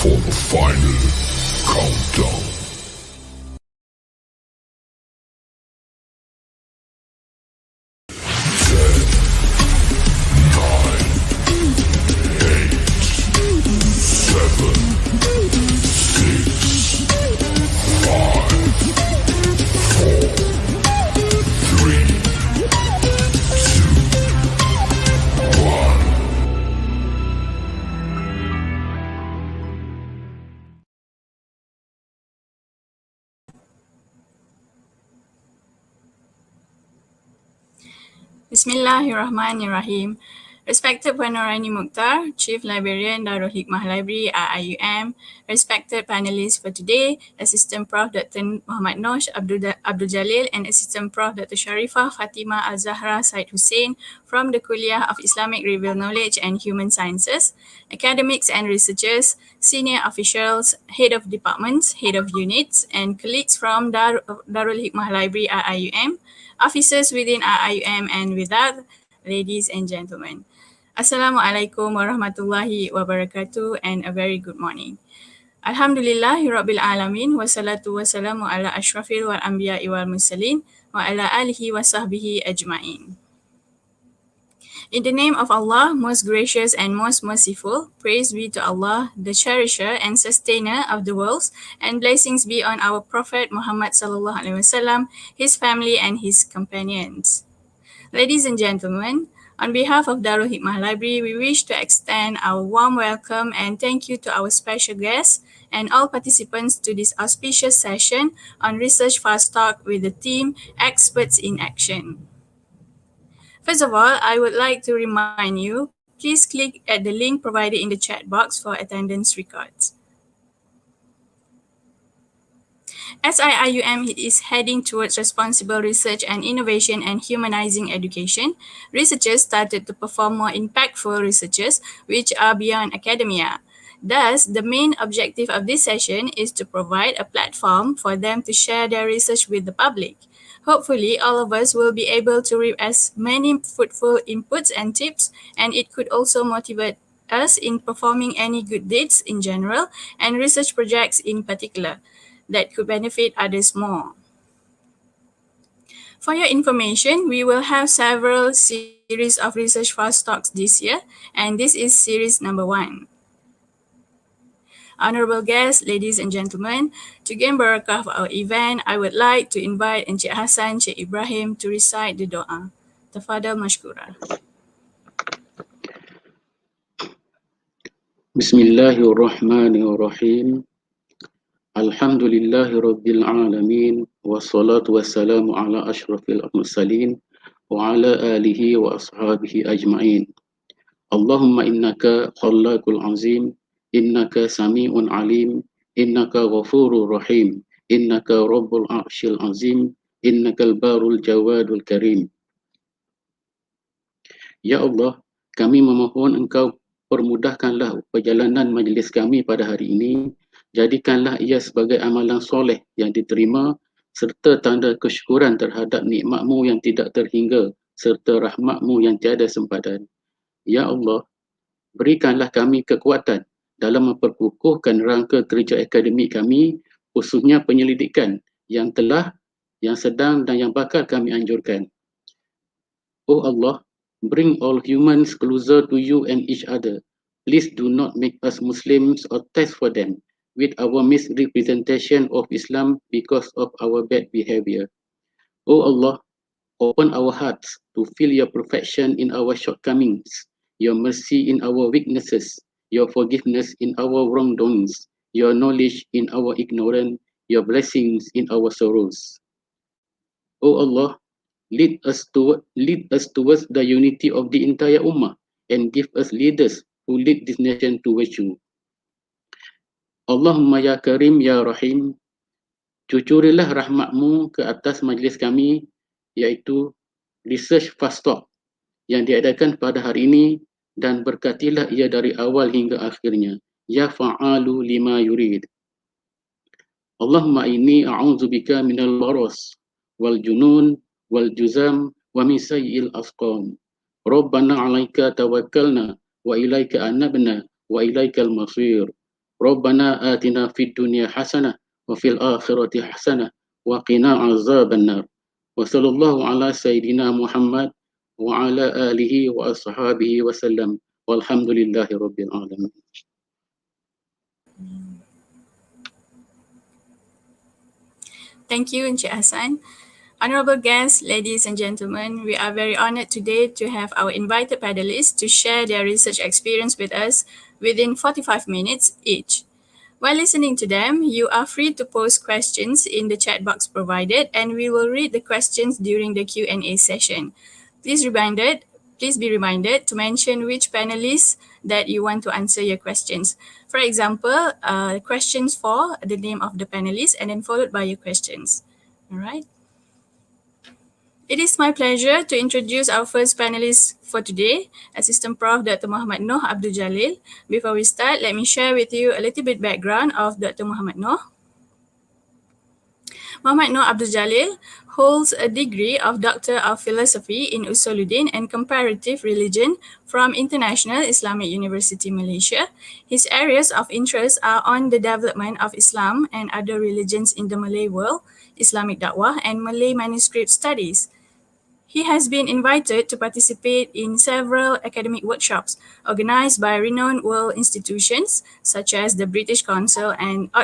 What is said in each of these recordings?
for the final countdown. Bismillahirrahmanirrahim. Respected Puan Norani Mukhtar, Chief Librarian Darul Hikmah Library RIUM, respected panelists for today, Assistant Prof. Dr. Muhammad Nosh Abdul Jalil and Assistant Prof. Dr. Sharifah Fatimah Al-Zahra Said Hussein from the Kuliah of Islamic Revealed Knowledge and Human Sciences, academics and researchers, senior officials, head of departments, head of units, and colleagues from Darul Hikmah Library RIUM, officers within RIUM, and with that, ladies and gentlemen. Assalamualaikum warahmatullahi wabarakatuh and a very good morning. Alhamdulillahi Rabbil Alamin wassalatu wassalamu ala ashrafil wal anbiya'i wal mursalin wa ala alihi wa sahbihi ajma'in. In the name of Allah, most gracious and most merciful, praise be to Allah, the cherisher and sustainer of the worlds, and blessings be on our Prophet Muhammad sallallahu alaihi wasallam, his family and his companions. Ladies and gentlemen, on behalf of Darul Hikmah Library, we wish to extend our warm welcome and thank you to our special guests and all participants to this auspicious session on Research Fast Talk with the theme Experts in Action. First of all, I would like to remind you, please click at the link provided in the chat box for attendance records. SIIUM is heading towards responsible research and innovation and humanizing education. Researchers started to perform more impactful researches which are beyond academia. Thus, the main objective of this session is to provide a platform for them to share their research with the public. Hopefully, all of us will be able to reap as many fruitful inputs and tips, and it could also motivate us in performing any good deeds in general and research projects in particular that could benefit others more. For your information, we will have several series of Research Fast Talks this year, and this is series number 1. Honorable guests, ladies and gentlemen, to gain barakah of our event, I would like to invite Encik Hassan, Encik Ibrahim to recite the doa. Tafadhal mashkura. Bismillahirrahmanirrahim. Alhamdulillahi Rabbil Alamin. Wassalatu wassalamu ala ashrafil mursalin wa ala alihi wa ashabihi ajma'in. Allahumma innaka khallaqul azim, innaka sami'un alim, innaka ghafurur rahim, innaka rabbul arshil azim, innakal barul jawadul karim. Ya Allah, kami memohon Engkau permudahkanlah perjalanan majlis kami pada hari ini. Jadikanlah ia sebagai amalan soleh yang diterima serta tanda kesyukuran terhadap nikmat-Mu yang tidak terhingga serta rahmat-Mu yang tiada sempadan. Ya Allah, berikanlah kami kekuatan dalam memperkukuhkan rangka kerja akademik kami, khususnya penyelidikan yang telah, yang sedang dan yang bakal kami anjurkan. Oh Allah, bring all humans closer to you and each other. Please do not make us Muslims or test for them with our misrepresentation of Islam because of our bad behavior. Oh Allah, open our hearts to feel your perfection in our shortcomings, your mercy in our weaknesses, your forgiveness in our wrongdoings, your knowledge in our ignorance, your blessings in our sorrows. Oh Allah, lead us towards the unity of the entire ummah and give us leaders who lead this nation to virtue. Allahumma ya Karim ya Rahim, cucurilah rahmat-Mu ke atas majlis kami, iaitu Research Fast Talk yang diadakan pada hari ini, dan berkatilah ia dari awal hingga akhirnya. Ya fa'alu lima yurid. Allahumma inni a'udzubika minal baras wal junun wal juzam wa min sayyi'il asqam. Rabbana 'alaika tawakkalna wa ilaika anabna wa ilaikal masir. ربنا آتنا في الدنيا حسنة وفي الآخرة حسنة وقنا عذاب النار وصلى الله على سيدنا محمد وعلى آله وأصحابه وسلم والحمد لله رب العالمين. Thank you, Encik Hassan. Honorable guests, ladies and gentlemen, we are very honored today to have our invited panelists to share their research experience with us within 45 minutes each. While listening to them, you are free to post questions in the chat box provided, and we will read the questions during the Q&A session. Please be reminded to mention which panelists that you want to answer your questions. For example, questions for the name of the panelist and then followed by your questions. All right. It is my pleasure to introduce our first panelist for today, Assistant Prof. Dr. Muhammad Noh Abdul Jalil. Before we start, let me share with you a little bit background of Dr. Muhammad Noh. Muhammad Noh Abdul Jalil holds a degree of Doctor of Philosophy in Usuluddin and Comparative Religion from International Islamic University Malaysia. His areas of interest are on the development of Islam and other religions in the Malay world, Islamic Dawah, and Malay manuscript studies. He has been invited to participate in several academic workshops organized by renowned world institutions such as the British Council and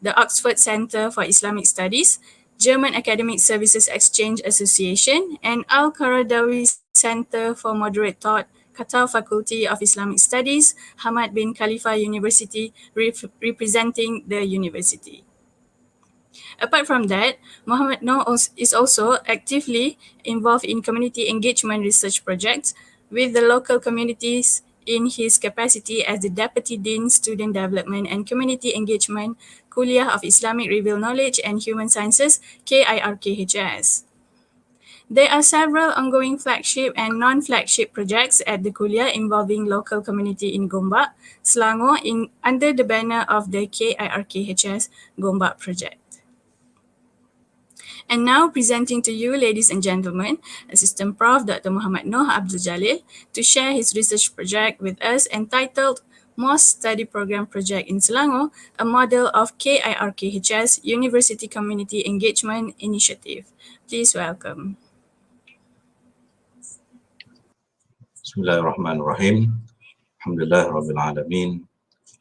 the Oxford Centre for Islamic Studies, German Academic Services Exchange Association, and Al-Qaradawi Centre for Moderate Thought, Qatar Faculty of Islamic Studies, Hamad bin Khalifa University, representing the university. Apart from that, Muhammad Noh is also actively involved in community engagement research projects with the local communities in his capacity as the Deputy Dean Student Development and Community Engagement, Kuliah of Islamic Revealed Knowledge and Human Sciences, KIRKHS. There are several ongoing flagship and non-flagship projects at the Kuliah involving local community in Gombak, Selangor under the banner of the KIRKHS Gombak project. And now presenting to you, ladies and gentlemen, Assistant Prof. Dr. Muhammad Noh Abdul Jalil to share his research project with us entitled Mosque Study Program Project in Selangor, a model of KIRKHS University Community Engagement Initiative. Please welcome. Bismillahirrahmanirrahim. Alhamdulillah Rabbil Alameen.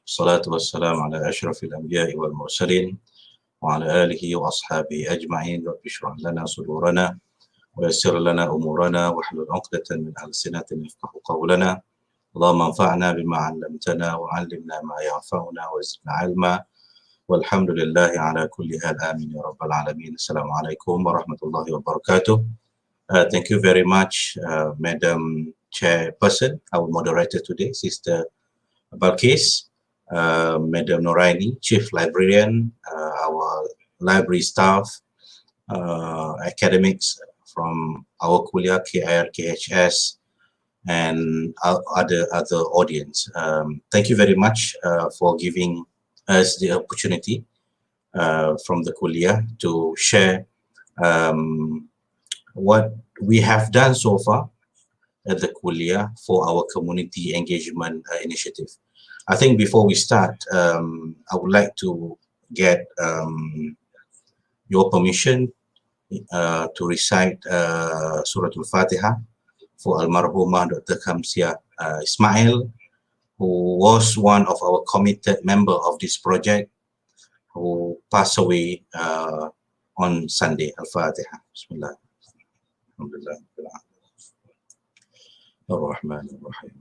Salatu wassalamu ala ashrafil anbiya'i wal mursalin wa ala alihi wa ashabihi ajma'in. Rabbi shrah lana sudurana wa yassir lana umurana wa hlul 'uqdatan min alsinatina yafqahu qawlana. Allahumma anfa'na bima 'allamtana wa 'allimna ma yanfa'una wa zidna 'ilma. Walhamdulillahi ala kulli hal, amin ya rabbal alamin. Assalamualaikum warahmatullahi wabarakatuh. Thank you very much, Madam Chairperson, our moderator today, Sister Balkis, Madam Noraini, Chief Librarian, our library staff, academics from our Kuliah, KIRKHS, and other audience. Thank you very much for giving us the opportunity from the Kuliah to share what we have done so far at the Kuliah for our community engagement initiative. I think before we start, I would like to get your permission to recite Surah Al-Fatiha for Almarhumah Dr. Kamsia Ismail, who was one of our committed member of this project, who passed away on Sunday. Al-Fatiha. Bismillah. Alhamdulillah. Ar-Rahman Ar-Rahim.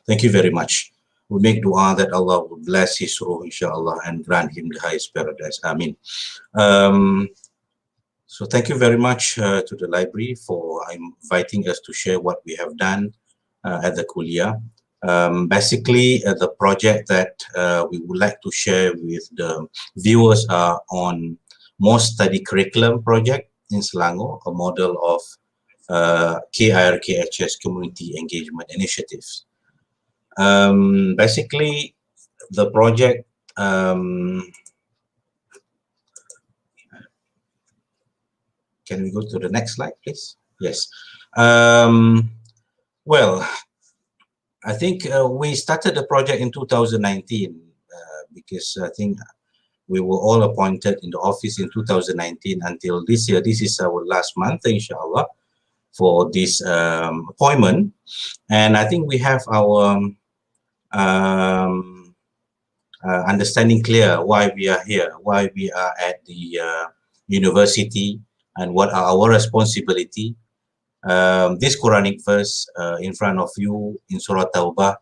Thank you very much. We make dua that Allah will bless his ruh, inshallah, and grant him the highest paradise. Amin. So thank you very much to the library for inviting us to share what we have done at the Kuliah. Basically, the project that we would like to share with the viewers are on Mosque Study Curriculum Project in Selangor, a model of KIRKHS Community Engagement Initiatives. Basically, the project Can we go to the next slide, please? Yes. Well, I think we started the project in 2019 because I think we were all appointed in the office in 2019 until this year. This is our last month, inshallah, for this appointment. And I think we have our understanding clear why we are here, why we are at the university, and what are our responsibility. This Quranic verse in front of you in Surah Taubah,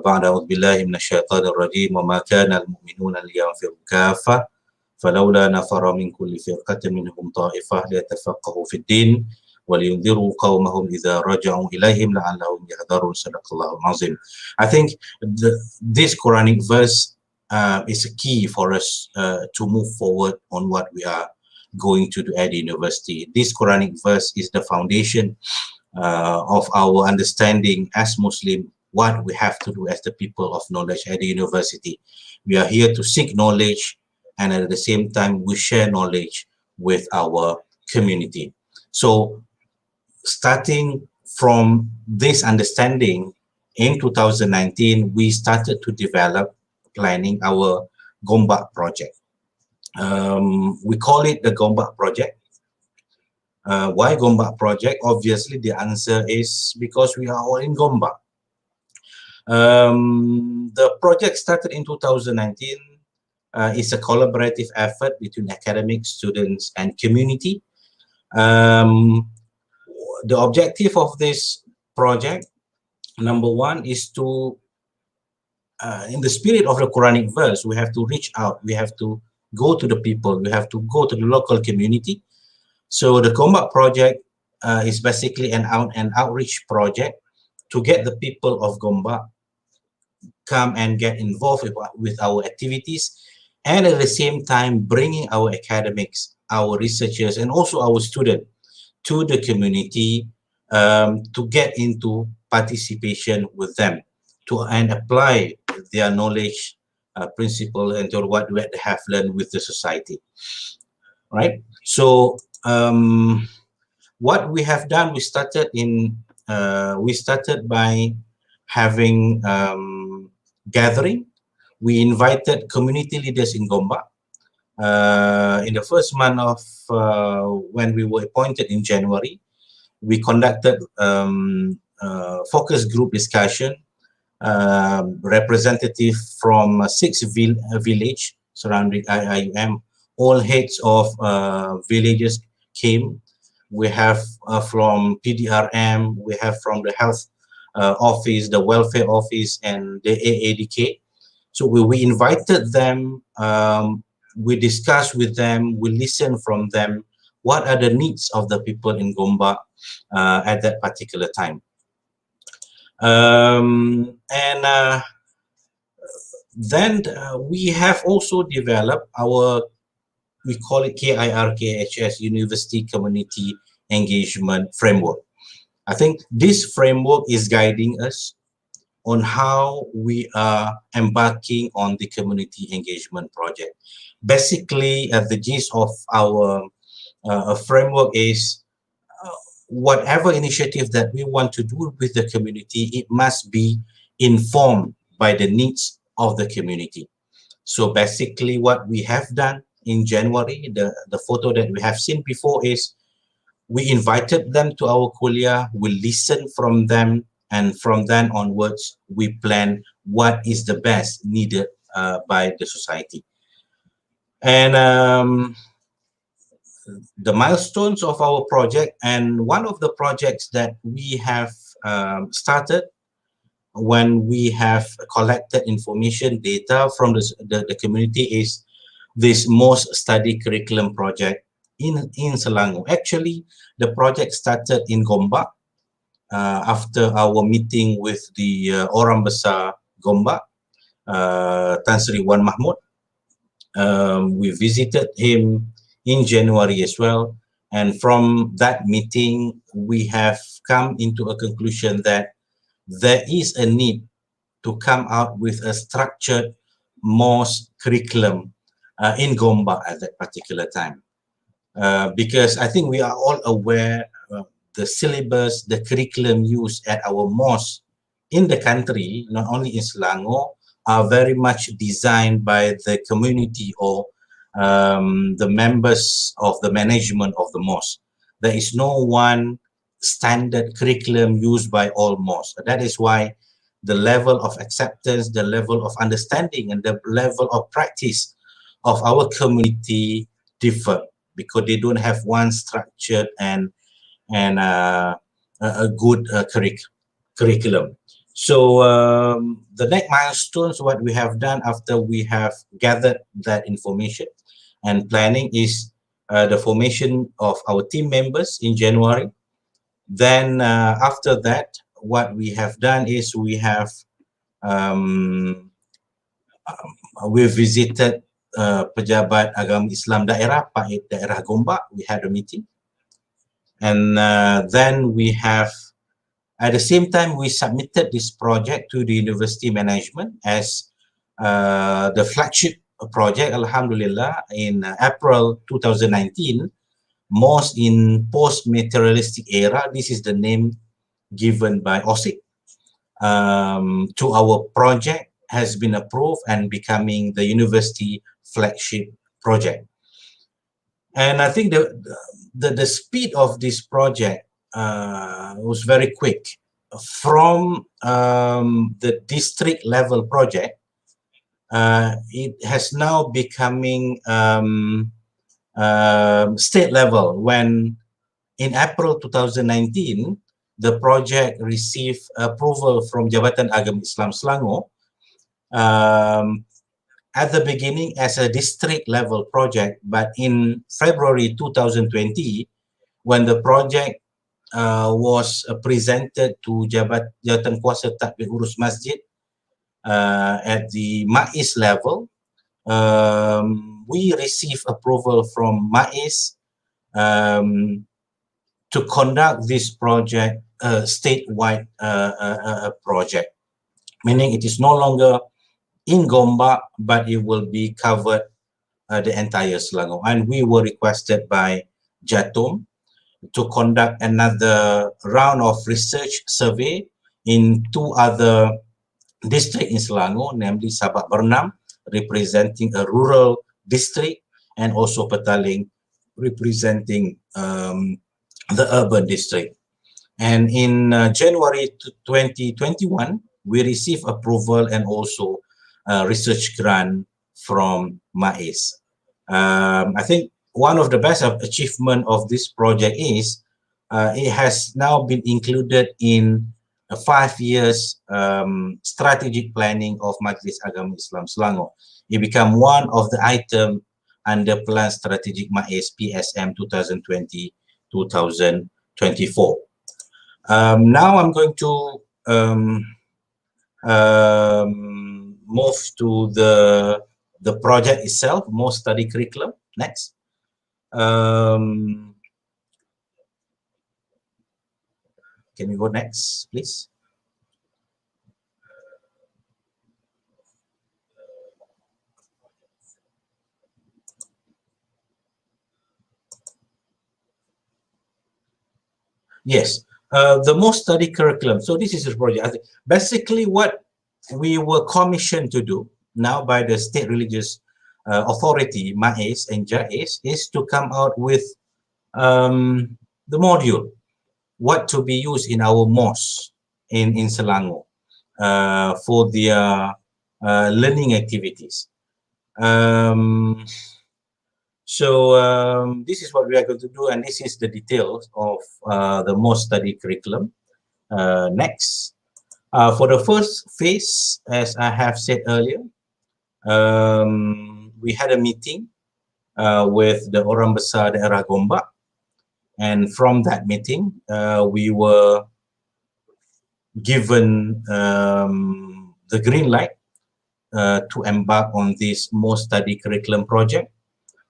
بعد أعوذ بالله من الشيطان الرجيم وما كان المؤمنون لينفروا كافة فلولا نفر من كل فرقة منهم طائفة ليتفقهوا في الدين ولينذروا قومهم إذا رجعوا إليهم لعلهم يحذرون صدق الله العظيم. I think this Quranic verse is a key for us to move forward on what we are going to do at the university. This Quranic verse is the foundation of our understanding as Muslim, what we have to do as the people of knowledge at the university. We are here to seek knowledge, and at the same time we share knowledge with our community. So starting from this understanding, in 2019 we started to develop planning our Gombak project. We call it the Gombak project. Why Gombak project? Obviously the answer is because we are all in Gombak. The project started in 2019. It's a collaborative effort between academics, students, and community. The objective of this project, number one, is to, in the spirit of the Quranic verse, we have to reach out, we have to go to the people, we have to go to the local community. So the Gombak project is basically an outreach project to get the people of Gombak come and get involved with our activities, and at the same time bringing our academics, our researchers, and also our students to the community to get into participation with them and apply their knowledge, principle, and to what they have learned with the society. Right. So what we have done, we started by having gathering. We invited community leaders in Gombak. In the first month of when we were appointed in January, we conducted focus group discussion, representative from 6 village surrounding IIUM. All heads of villages came. We have from PDRM, we have from the health office, the welfare office, and the AADK. So we invited them, we discussed with them, we listened from them, what are the needs of the people in Gombak at that particular time. Then we have also developed our, we call it KIR-KHS, University Community Engagement Framework. I think this framework is guiding us on how we are embarking on the community engagement project. Basically, the gist of our framework is whatever initiative that we want to do with the community, it must be informed by the needs of the community. So basically what we have done in January, the photo that we have seen before is we invited them to our kuliah, we listened from them, and from then onwards, we plan what is the best needed by the society. And the milestones of our project, and one of the projects that we have started when we have collected information data from the community is this Mosque study curriculum project in Selangor. Actually, the project started in Gombak after our meeting with the Orang Besar Gombak, Tan Sri Wan Mahmud. We visited him in January as well, and from that meeting we have come into a conclusion that there is a need to come out with a structured Mosque curriculum in Gombak at that particular time. because I think we are all aware the syllabus, the curriculum used at our mosque in the country, not only in Selangor, are very much designed by the community or the members of the management of the mosque. There is no one standard curriculum used by all mosques. That is why the level of acceptance, the level of understanding, and the level of practice of our community differ, because they don't have one structured and a good curriculum. So the next milestones, what we have done after we have gathered that information and planning, is the formation of our team members in January. Then after that, what we have done is we have we visited pejabat agama Islam daerah, Paid daerah Gombak. We had a meeting, and then we have, at the same time, we submitted this project to the university management as the flagship project. Alhamdulillah, in April 2019, Mosque in Post-Materialistic Era. This is the name given by OSIC to our project, has been approved and becoming the university flagship project. And I think the speed of this project was very quick. From the district level project, it has now becoming state level, when in April 2019, the project received approval from Jabatan Agama Islam Selangor at the beginning as a district level project, but in February 2020, when the project was presented to Jabatan Kuasa Tadbir Urus Masjid at the MAIS level, we received approval from MAIS to conduct this project, statewide project, meaning it is no longer in Gombak, but it will be covered the entire Selangor. And we were requested by Jatum to conduct another round of research survey in two other districts in Selangor, namely Sabak Bernam, representing a rural district, and also Petaling, representing the urban district. And in January 2021, we received approval and also research grant from MAIS. I think one of the best achievement of this project is it has now been included in a 5 years strategic planning of Majlis Agama Islam Selangor. It became one of the item under Plan Strategic MAIS PSM 2020-2024. Now I'm going to move to the project itself, more study curriculum. Next. Can you go next, please? Yes, the most study curriculum. So this is the project. I think basically what we were commissioned to do now by the state religious authority, MAIS and JAIS, is to come out with the module, what to be used in our mosque in Selangor for their learning activities. This is what we are going to do, and this is the details of the most study curriculum. Next. For the first phase, as I have said earlier, we had a meeting with the Orang Besar Daerah Gombak, and from that meeting, we were given the green light to embark on this more study curriculum project.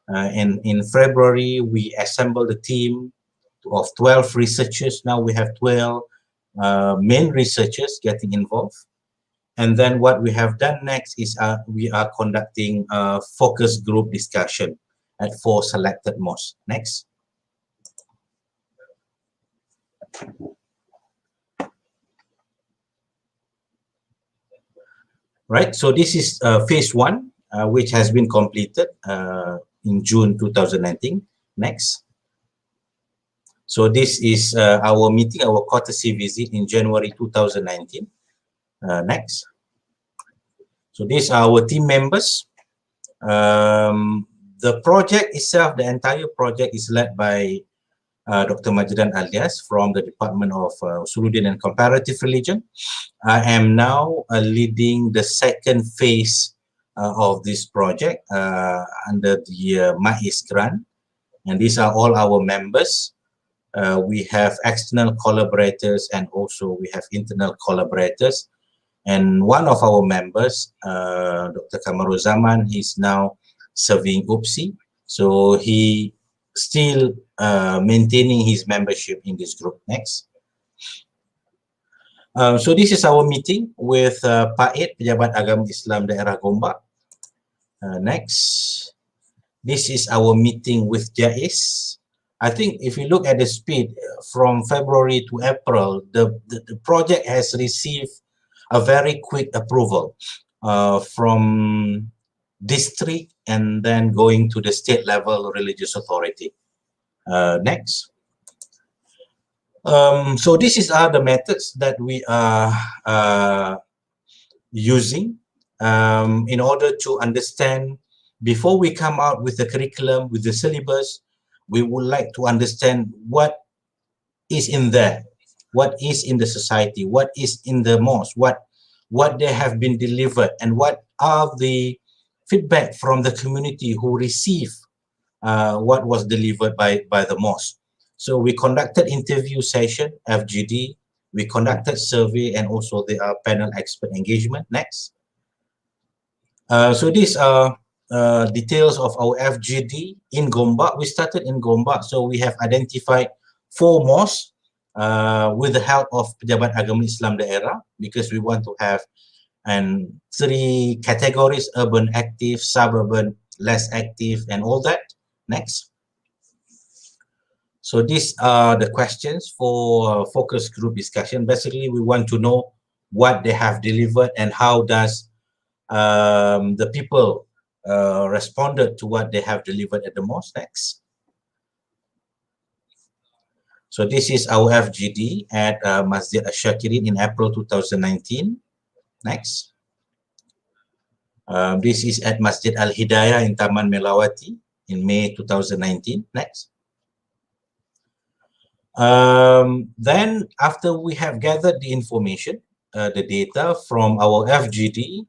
In February, we assembled a team of 12 researchers. Now we have 12 main researchers getting involved. And then what we have done next is we are conducting a focus group discussion. at 4 selected mosques. Next. Right, so this is phase 1, which has been completed in June 2019. Next. So this is our meeting, our courtesy visit in January 2019. Next. So these are our team members. The project itself, the entire project is led by Dr. Majdan Alias from the Department of Usuluddin and Comparative Religion. I am now leading the second phase of this project under the MAIS grant. And these are all our members. We have external collaborators and also we have internal collaborators. And one of our members, Dr. Kamaruzaman, is now serving UPSI. So he still maintaining his membership in this group. Next. So this is our meeting with PAID, Pejabat Agama Islam Daerah Gombak. Next. This is our meeting with JAIS. I think if you look at the speed from February to April, the project has received a very quick approval from district and then going to the state level religious authority. Next. So this is the methods that we are using in order to understand. Before we come out with the curriculum, with the syllabus, we would like to understand what is in there, what is in the society, what is in the mosque, what they have been delivered, and what are the feedback from the community who receive what was delivered by the mosque. So we conducted interview session, FGD, we conducted survey, and also there are panel expert engagement. Next. So these are details of our FGD in Gombak. We started in Gombak, so we have identified 4 mosques with the help of Pejabat Agama Islam Daerah, because we want to have 3 categories: urban active, suburban less active, and all that. Next. So these are the questions for focus group discussion. Basically, we want to know what they have delivered and how does the people responded to what they have delivered at the mosque. Next. So this is our FGD at Masjid Asyakirin in April 2019. Next. This is at Masjid Al-Hidayah in Taman Melawati in May 2019. Next. Then after we have gathered the information, the data from our FGD,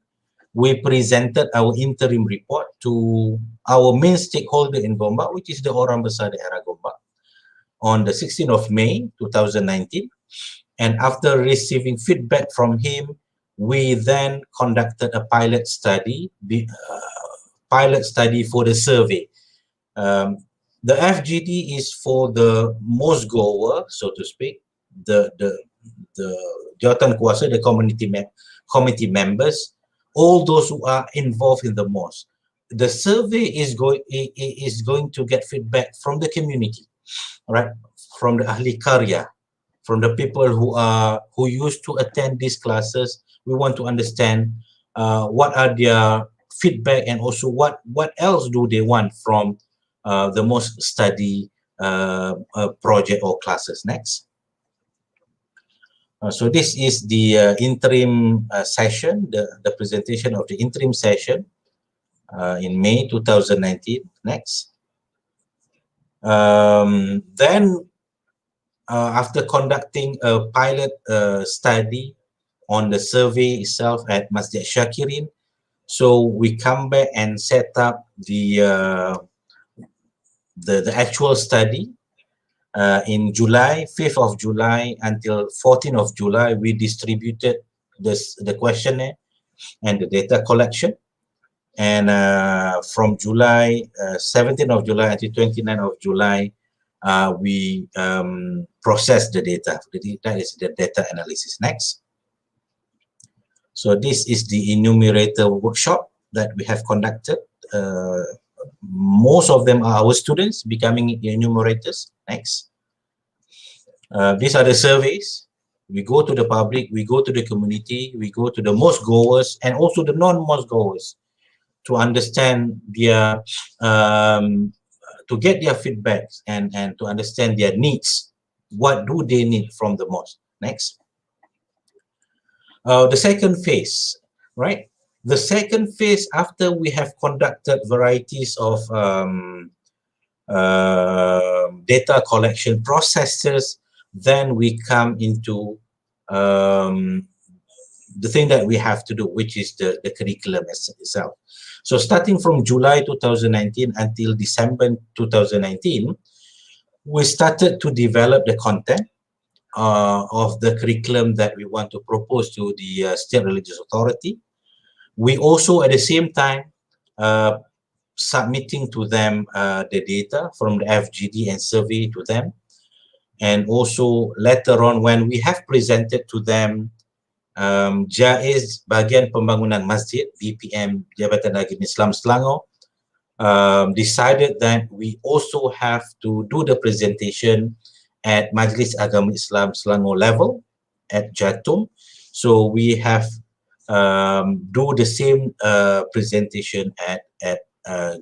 we presented our interim report to our main stakeholder in Gombak, which is the Orang Besar Daerah Gombak, on the 16th of May 2019. And after receiving feedback from him, we then conducted a pilot study for the survey. The FGD is for the mosque goer, so to speak, the jawatan kuasa, the committee members, all those who are involved in the mosque. The survey is going to get feedback from the community, right? From the ahli karya, from the people who used to attend these classes. We want to understand what are their feedback, and also what else do they want from the mosque study project or classes. Next. So this is the interim session, the presentation of the interim session in May 2019. Next. Then after conducting a pilot study on the survey itself at Masjid Syakirin, so we come back and set up the actual study. In July, 5th of July until 14th of July, we distributed the questionnaire and the data collection. And from July, 17th of July until 29th of July, we processed the data. That is the data analysis. Next. So this is the enumerator workshop that we have conducted most of them are our students becoming enumerators. Next. These are the surveys. We go to the public, we go to the community, we go to the mosque goers and also the non-mosque goers to understand their, to get their feedbacks and to understand their needs. What do they need from the mosque? Next. The second phase, right? The second phase, after we have conducted varieties of data collection processes, then we come into the thing that we have to do, which is the curriculum itself. So starting from July 2019 until December 2019, we started to develop the content of the curriculum that we want to propose to the State Religious Authority. We also, at the same time, submitting to them the data from the FGD and survey to them. And also later on, when we have presented to them JAIZ Bahagian Pembangunan Masjid, BPM Jabatan Agama Islam Selangor, decided that we also have to do the presentation at Majlis Agama Islam Selangor level at Jatum. So we have do the same presentation at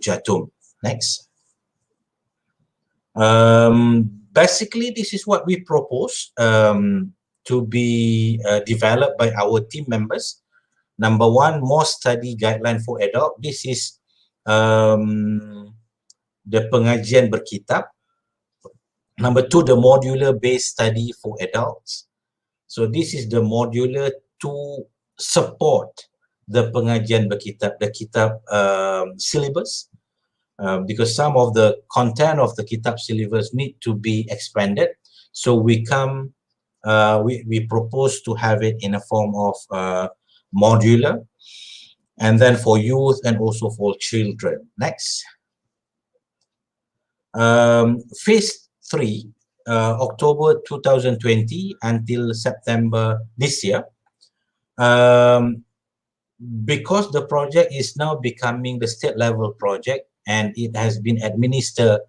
Jatum. Next. Basically, this is what we propose to be developed by our team members. Number one, more study guideline for adult. This is the pengajian berkitab. Number two, the modular based study for adults. So this is the modular to support the pengajian berkitab, the kitab syllabus, because some of the content of the kitab syllabus need to be expanded. So we propose to have it in a form of modular, and then for youth and also for children. Next. Phase 3, October 2020 until September this year. Because the project is now becoming the state level project and it has been administered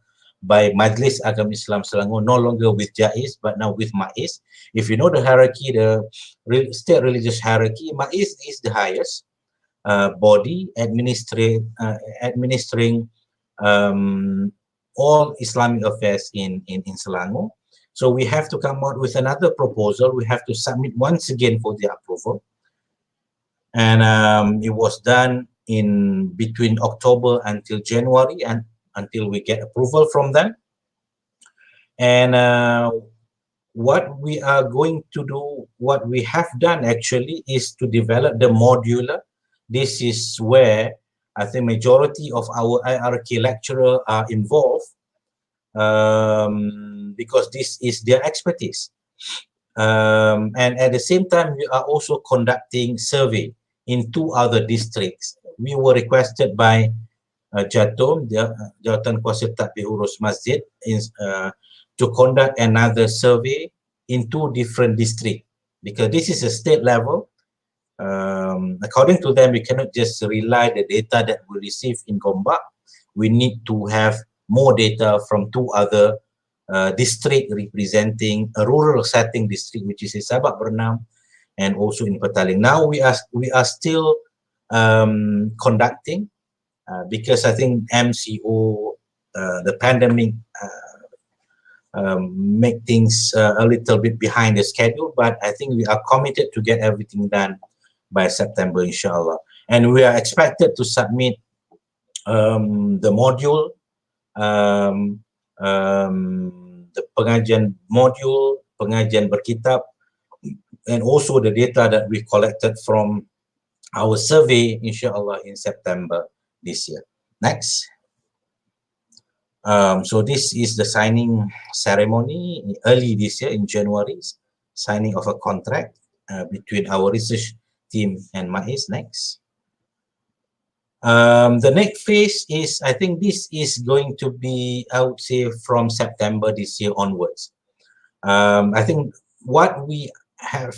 by Majlis Agama Islam Selangor, no longer with JAIZ, but now with MAIZ. If you know the hierarchy, the state religious hierarchy, MAIZ is the highest body administering all Islamic affairs in Selangor. So we have to come out with another proposal. We have to submit once again for the approval. And it was done in between October until January and until we get approval from them. And what we are going to do, what we have done actually is to develop the modular. This is where I think majority of our IRK lecturer are involved because this is their expertise. And at the same time, we are also conducting survey in 2 other districts. We were requested by Jatum, Jawatan Kuasa Tadbir Urus Masjid, to conduct another survey in 2 different districts because this is a state level. According to them, we cannot just rely the data that we receive in Gombak. We need to have more data from 2 other district representing a rural setting district, which is in Sabak Bernam and also in Petaling. Now we are still conducting because I think MCO, the pandemic make things a little bit behind the schedule, but I think we are committed to get everything done by September, inshallah. And we are expected to submit the module, the pengajian module, pengajian berkitab, and also the data that we collected from our survey, inshallah, in September this year. Next. So this is the signing ceremony early this year in January, signing of a contract between our research team and MAIZ. Next. The next phase is, I think this is going to be, I would say, from September this year onwards. I think what we have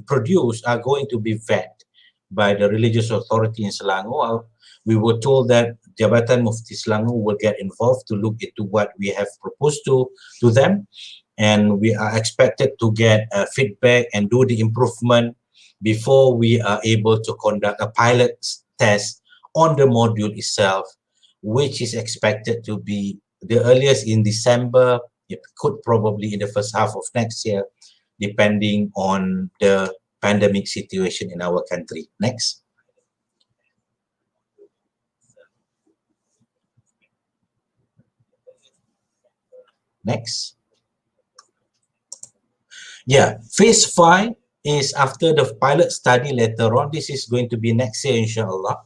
produced are going to be vetted by the religious authority in Selangor. we were told that Jabatan Mufti Selangor will get involved to look into what we have proposed to them, and we are expected to get feedback and do the improvement before we are able to conduct a pilot test on the module itself, which is expected to be the earliest in December. It could probably in the first half of next year, depending on the pandemic situation in our country. Next. Next. Yeah, phase 5 is after the pilot study later on. This is going to be next year, inshallah.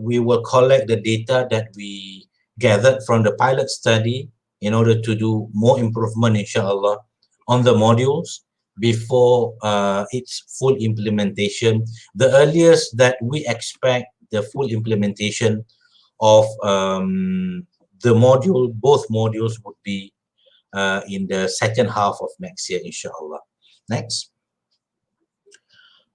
We will collect the data that we gathered from the pilot study in order to do more improvement, inshallah, on the modules before its full implementation. The earliest that we expect the full implementation of the module, both modules would be in the second half of next year, inshallah. Next.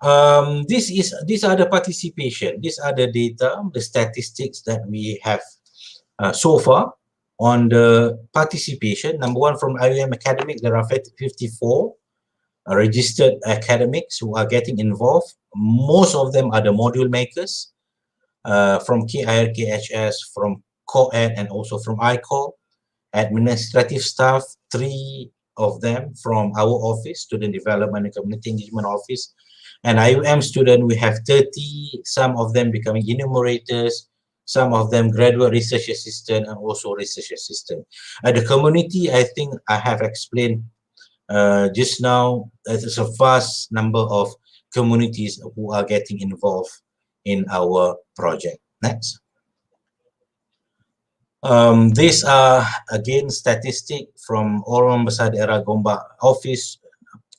These are the participation. These are the data, the statistics that we have so far on the participation. Number one, from IUM Academic, there are 54 registered academics who are getting involved. Most of them are the module makers from KIR, KHS, from COED, and also from ICOR. Administrative staff, 3 of them from our office, Student Development and Community Engagement Office. And IUM student, we have 30, some of them becoming enumerators, some of them graduate research assistant, and also research assistant. The community, I think I have explained just now, there's a vast number of communities who are getting involved in our project. Next. These are again statistics from Orang Besar Daerah Gombak Office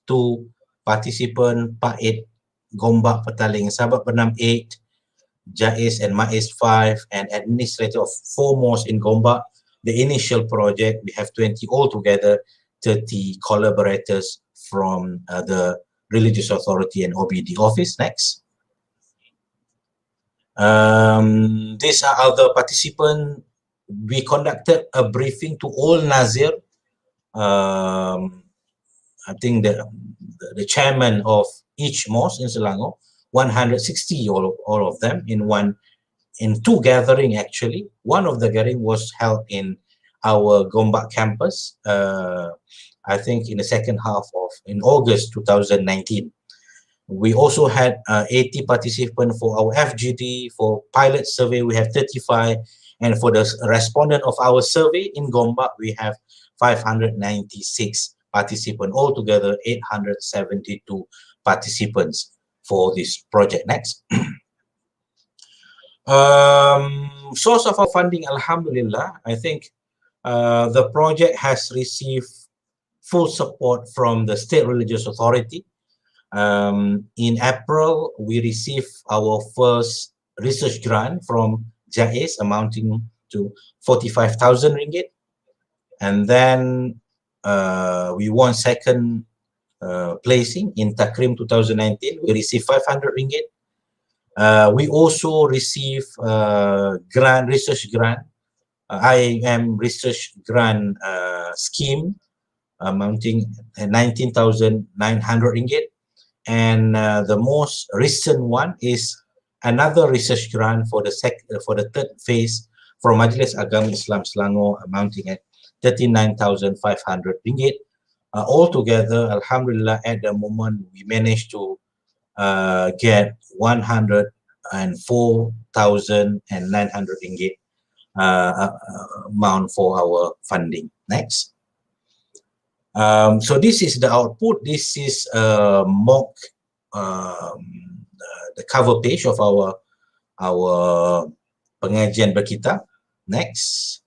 to participant Paid Gombak Petaling Sabak Penam 8, Jais and Mais 5, and administrator of 4 mosques in Gombak. The initial project, we have 20 altogether, 30 collaborators from the Religious Authority and OBD office. Next. These are other participants. We conducted a briefing to all Nazir. I think the chairman of each mosque in Selangor, 160 all of them in 2 gathering actually. One of the gathering was held in our Gombak campus, I think in the second half in August 2019. We also had 80 participants for our FGD. For pilot survey, we have 35. And for the respondent of our survey in Gombak, we have 596 participants, altogether 872 participants for this project. Next. Source of our funding, alhamdulillah, I think the project has received full support from the State Religious Authority. In April, we received our first research grant from Jais amounting to 45,000 ringgit. And then we won second placing in Takrim 2019. We received 500 ringgit. We also received research grant, IAM research grant scheme amounting 19,900 ringgit. And the most recent one is another research grant for the third phase from Majlis Agama Islam Selangor amounting at 39,500 ringgit. Altogether, alhamdulillah, at the moment we managed to get 104,900 ringgit amount for our funding. Next. So this is the output. This is mock the cover page of our pengajian berkitab. Next.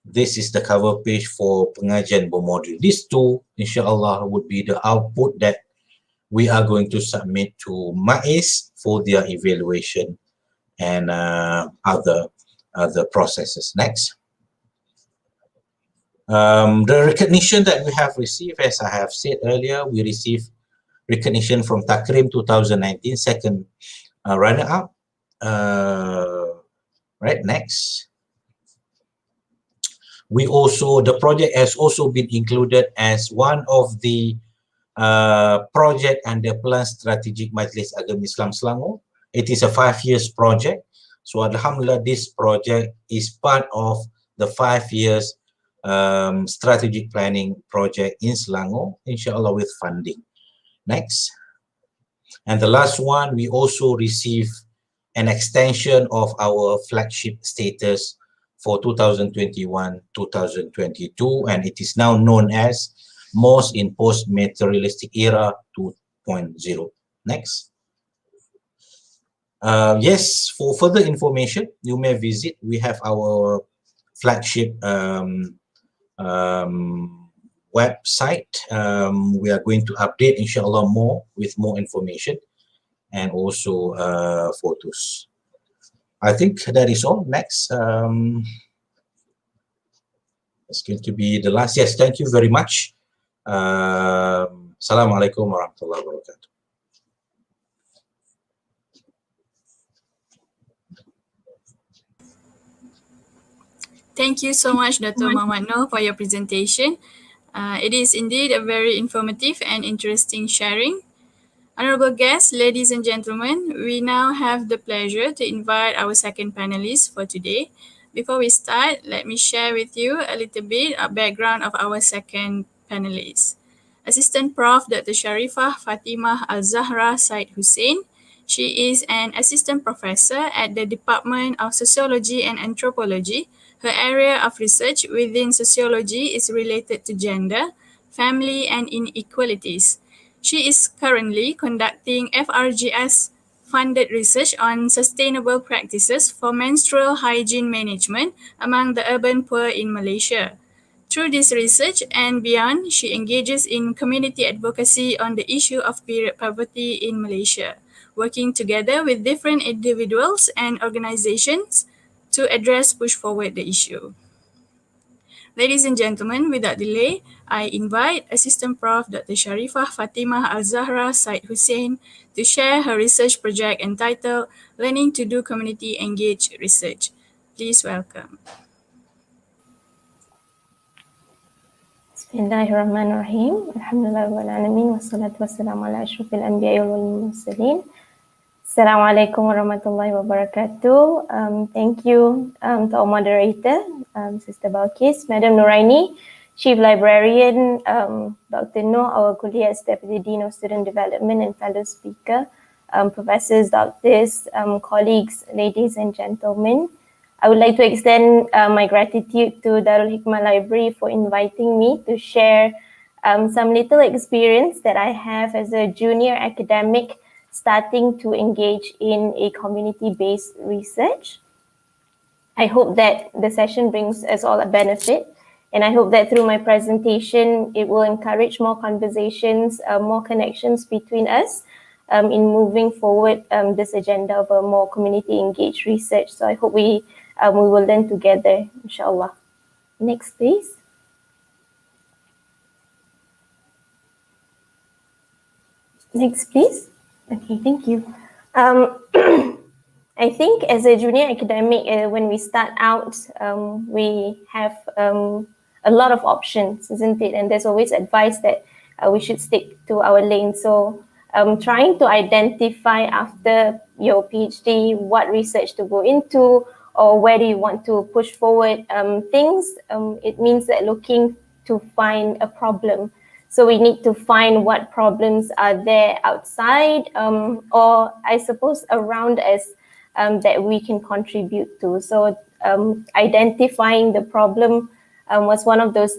This is the cover page for pengajian bermodul. These 2, inshallah, would be the output that we are going to submit to MAIS for their evaluation and other processes. Next. The recognition that we have received, as I have said earlier, we received recognition from Takrim 2019, second runner-up. Right, next. The project has also been included as one of the project under Plan Strategic Majlis Agama Islam Selangor. It is a 5 years project. So Alhamdulillah, this project is part of the 5 years strategic planning project in Selangor, inshallah with funding. Next. And the last one, we also received an extension of our flagship status for 2021-2022, and it is now known as Mosque in Post-Materialistic Era 2.0. Next. Yes, for further information, you may visit. We have our flagship website. We are going to update, inshallah, more with more information and also photos. I think that is all. Next. It's going to be the last. Yes, thank you very much. Assalamualaikum warahmatullahi wabarakatuh. Thank you so much, Dr. Muhammad Noor, for your presentation. It is indeed a very informative and interesting sharing. Honorable guests, ladies and gentlemen, we now have the pleasure to invite our second panelist for today. Before we start, let me share with you a little bit of background of our second panelist. Assistant Prof. Dr. Sharifah Fatimah Al-Zahra Said Hussein. She is an assistant professor at the Department of Sociology and Anthropology. Her area of research within sociology is related to gender, family, and inequalities. She is currently conducting FRGS-funded research on sustainable practices for menstrual hygiene management among the urban poor in Malaysia. Through this research and beyond, she engages in community advocacy on the issue of period poverty in Malaysia, working together with different individuals and organizations to push forward the issue. Ladies and gentlemen, without delay, I invite Assistant Prof. Dr. Sharifah Fatimah Al-Zahra Said Hussein to share her research project entitled Learning to Do Community Engaged Research. Please welcome. Bismillahirrahmanirrahim. Alhamdulillah alamin wassalatu wassalamu ala asyrafil anbiya'i wal mursalin. Assalamualaikum warahmatullahi wabarakatuh. Thank you to our moderator, Sister Balkis, Madam Nuraini, Chief Librarian, Dr. Noor, our Kuliah's Deputy Dean of Student Development and fellow speaker, professors, doctors, colleagues, ladies and gentlemen. I would like to extend my gratitude to Darul Hikmah Library for inviting me to share some little experience that I have as a junior academic starting to engage in a community-based research. I hope that the session brings us all a benefit, and I hope that through my presentation, it will encourage more conversations, more connections between us in moving forward this agenda of a more community-engaged research. So I hope we will learn together, inshallah. Next, please. Next, please. Okay, thank you. I think as a junior academic, when we start out, we have a lot of options, isn't it? And there's always advice that we should stick to our lane. So trying to identify after your PhD what research to go into or where do you want to push forward things, it means that looking to find a problem. So we need to find what problems are there outside or I suppose around us that we can contribute to. So identifying the problem was one of those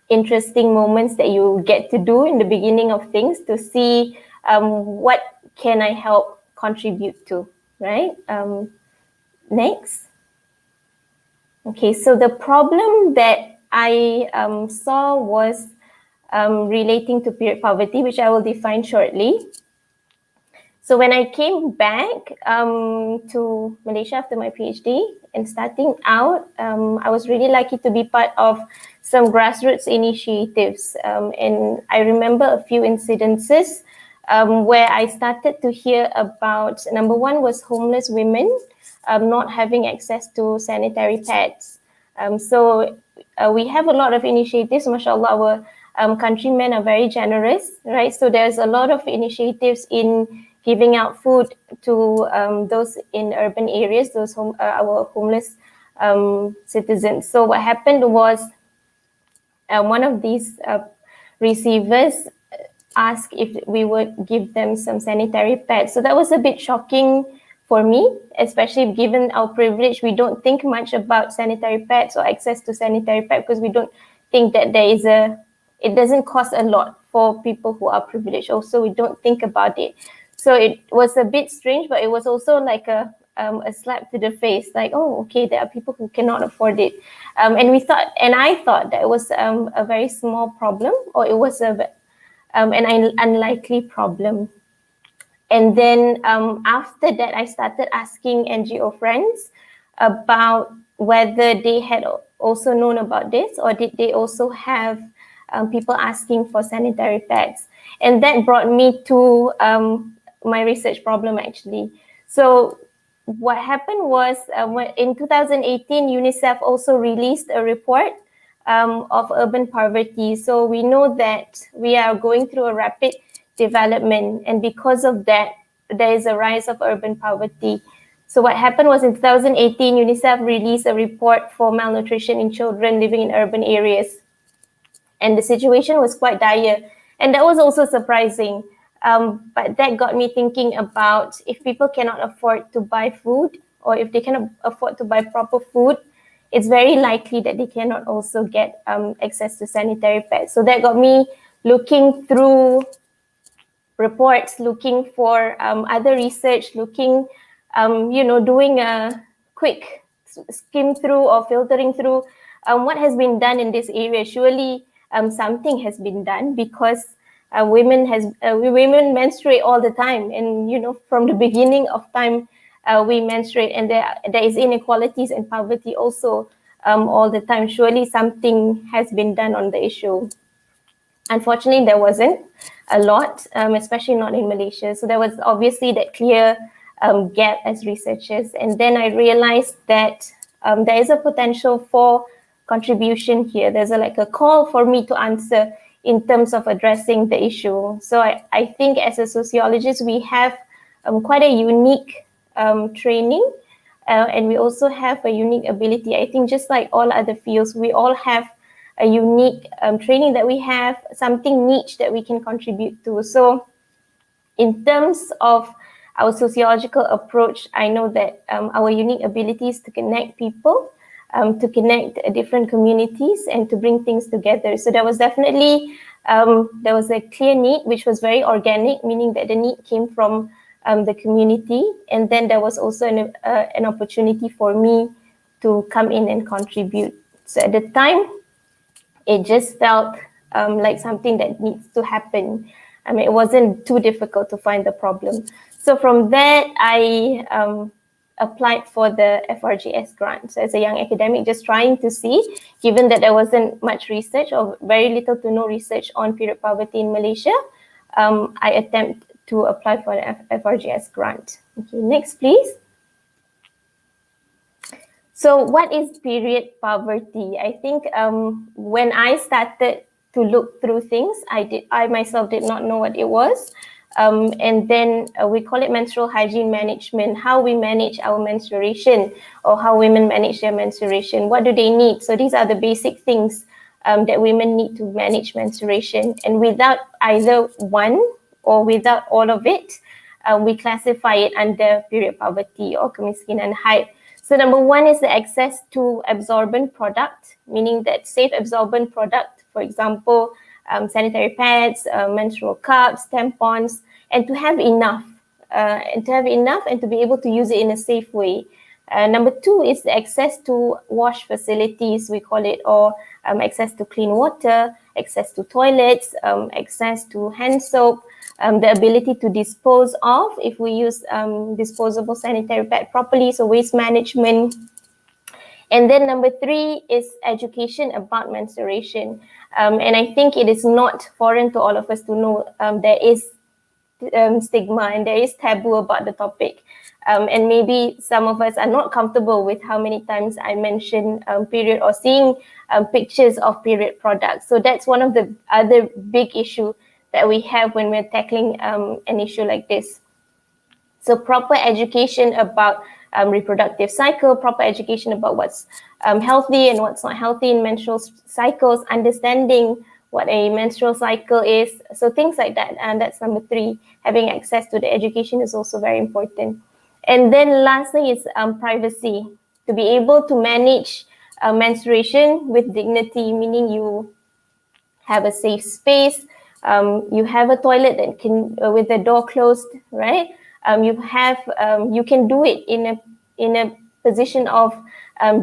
interesting moments that you get to do in the beginning of things to see what can I help contribute to, right? Next. Okay, so the problem that I saw was relating to period poverty, which I will define shortly. So when I came back to Malaysia after my PhD and starting out, I was really lucky to be part of some grassroots initiatives. And I remember a few incidences where I started to hear about, number one was homeless women not having access to sanitary pads. So we have a lot of initiatives, mashallah, our countrymen are very generous, right? So there's a lot of initiatives in giving out food to those in urban areas, those our homeless citizens. So what happened was one of these receivers asked if we would give them some sanitary pads. So that was a bit shocking for me, especially given our privilege. We don't think much about sanitary pads or access to sanitary pads because we don't think that it doesn't cost a lot for people who are privileged. Also, we don't think about it. So it was a bit strange, but it was also like a slap to the face, like, oh, okay, there are people who cannot afford it. And I thought that it was a very small problem, or it was an unlikely problem. And then after that, I started asking NGO friends about whether they had also known about this, or did they also have people asking for sanitary pads. And that brought me to my research problem, actually. So what happened was in 2018, UNICEF also released a report of urban poverty. So we know that we are going through a rapid development, and because of that, there is a rise of urban poverty. So what happened was in 2018, UNICEF released a report for malnutrition in children living in urban areas. And the situation was quite dire. And that was also surprising. But that got me thinking about, if people cannot afford to buy food, or if they cannot afford to buy proper food, it's very likely that they cannot also get access to sanitary pads. So that got me looking through reports, looking for other research, looking, doing a quick skim through or filtering through what has been done in this area. Surely something has been done, because women menstruate all the time, and from the beginning of time we menstruate, and there is inequalities and poverty also all the time. Surely something has been done on the issue. Unfortunately, there wasn't a lot, especially not in Malaysia. So there was obviously that clear gap as researchers. And then I realized that there is a potential for contribution here. There's a call for me to answer in terms of addressing the issue. So I think as a sociologist, we have quite a unique training, and we also have a unique ability. I think just like all other fields, we all have a unique training that we have, something niche that we can contribute to. So in terms of our sociological approach, I know that our unique abilities to connect people, to connect different communities, and to bring things together. So there was definitely, there was a clear need, which was very organic, meaning that the need came from the community. And then there was also an opportunity for me to come in and contribute. So at the time, it just felt like something that needs to happen. I mean, it wasn't too difficult to find the problem. So from there, I applied for the FRGS grant. So as a young academic, just trying to see, given that there wasn't much research or very little to no research on period poverty in Malaysia, I attempt to apply for the FRGS grant. Okay, next, please. So what is period poverty? I think when I started to look through things, I myself did not know what it was. And then we call it menstrual hygiene management, how we manage our menstruation, or how women manage their menstruation. What do they need? So these are the basic things that women need to manage menstruation. And without either one or without all of it, we classify it under period poverty or kemiskinan haid. So number one is the access to absorbent product, meaning that safe absorbent product, for example, sanitary pads, menstrual cups, tampons, and to have enough, and to be able to use it in a safe way. Number two is the access to wash facilities, we call it, or access to clean water, access to toilets, access to hand soap, the ability to dispose of, if we use disposable sanitary pad properly, so waste management. And then number three is education about menstruation. And I think it is not foreign to all of us to know there is stigma and there is taboo about the topic. And maybe some of us are not comfortable with how many times I mention period or seeing pictures of period products. So that's one of the other big issue that we have when we're tackling an issue like this. So proper education about reproductive cycle, proper education about what's healthy and what's not healthy in menstrual cycles, understanding what a menstrual cycle is. So things like that. And that's number 3. Having access to the education is also very important. And then lastly is privacy. To be able to manage menstruation with dignity, meaning you have a safe space, you have a toilet that can with the door closed, right? You can do it in a position of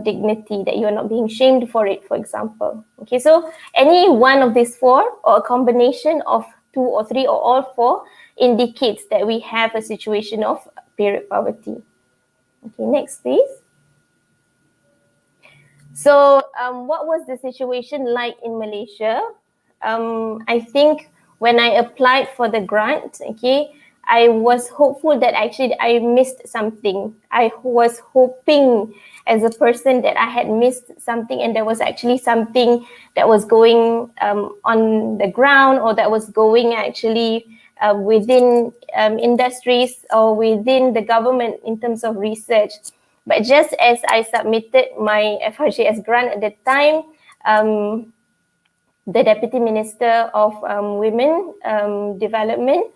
dignity, that you're not being shamed for it, for example. Okay, so any one of these 4 or a combination of 2 or 3 or all 4 indicates that we have a situation of period poverty. Okay, next please. So what was the situation like in Malaysia? I think when I applied for the grant, okay, I was hopeful that actually I missed something. I was hoping as a person that I had missed something and there was actually something that was going on the ground, or that was going actually within industries or within the government in terms of research. But just as I submitted my FRGS grant at the time, the Deputy Minister of Women Development,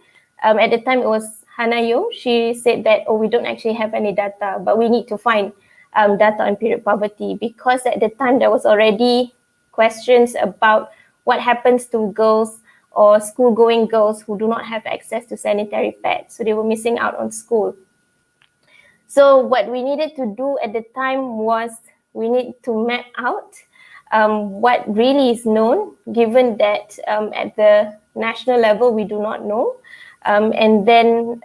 at the time it was Hanayo, she said that, oh, we don't actually have any data, but we need to find data on period poverty, because at the time there was already questions about what happens to girls or school-going girls who do not have access to sanitary pads. So they were missing out on school. So what we needed to do at the time was we need to map out what really is known, given that at the national level we do not know. And then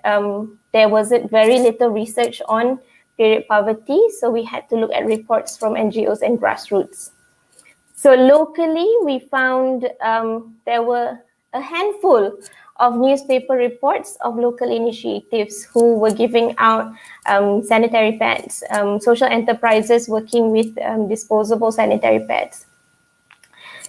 there was very little research on period poverty, so we had to look at reports from NGOs and grassroots. So locally, we found there were a handful of newspaper reports of local initiatives who were giving out sanitary pads, social enterprises working with disposable sanitary pads.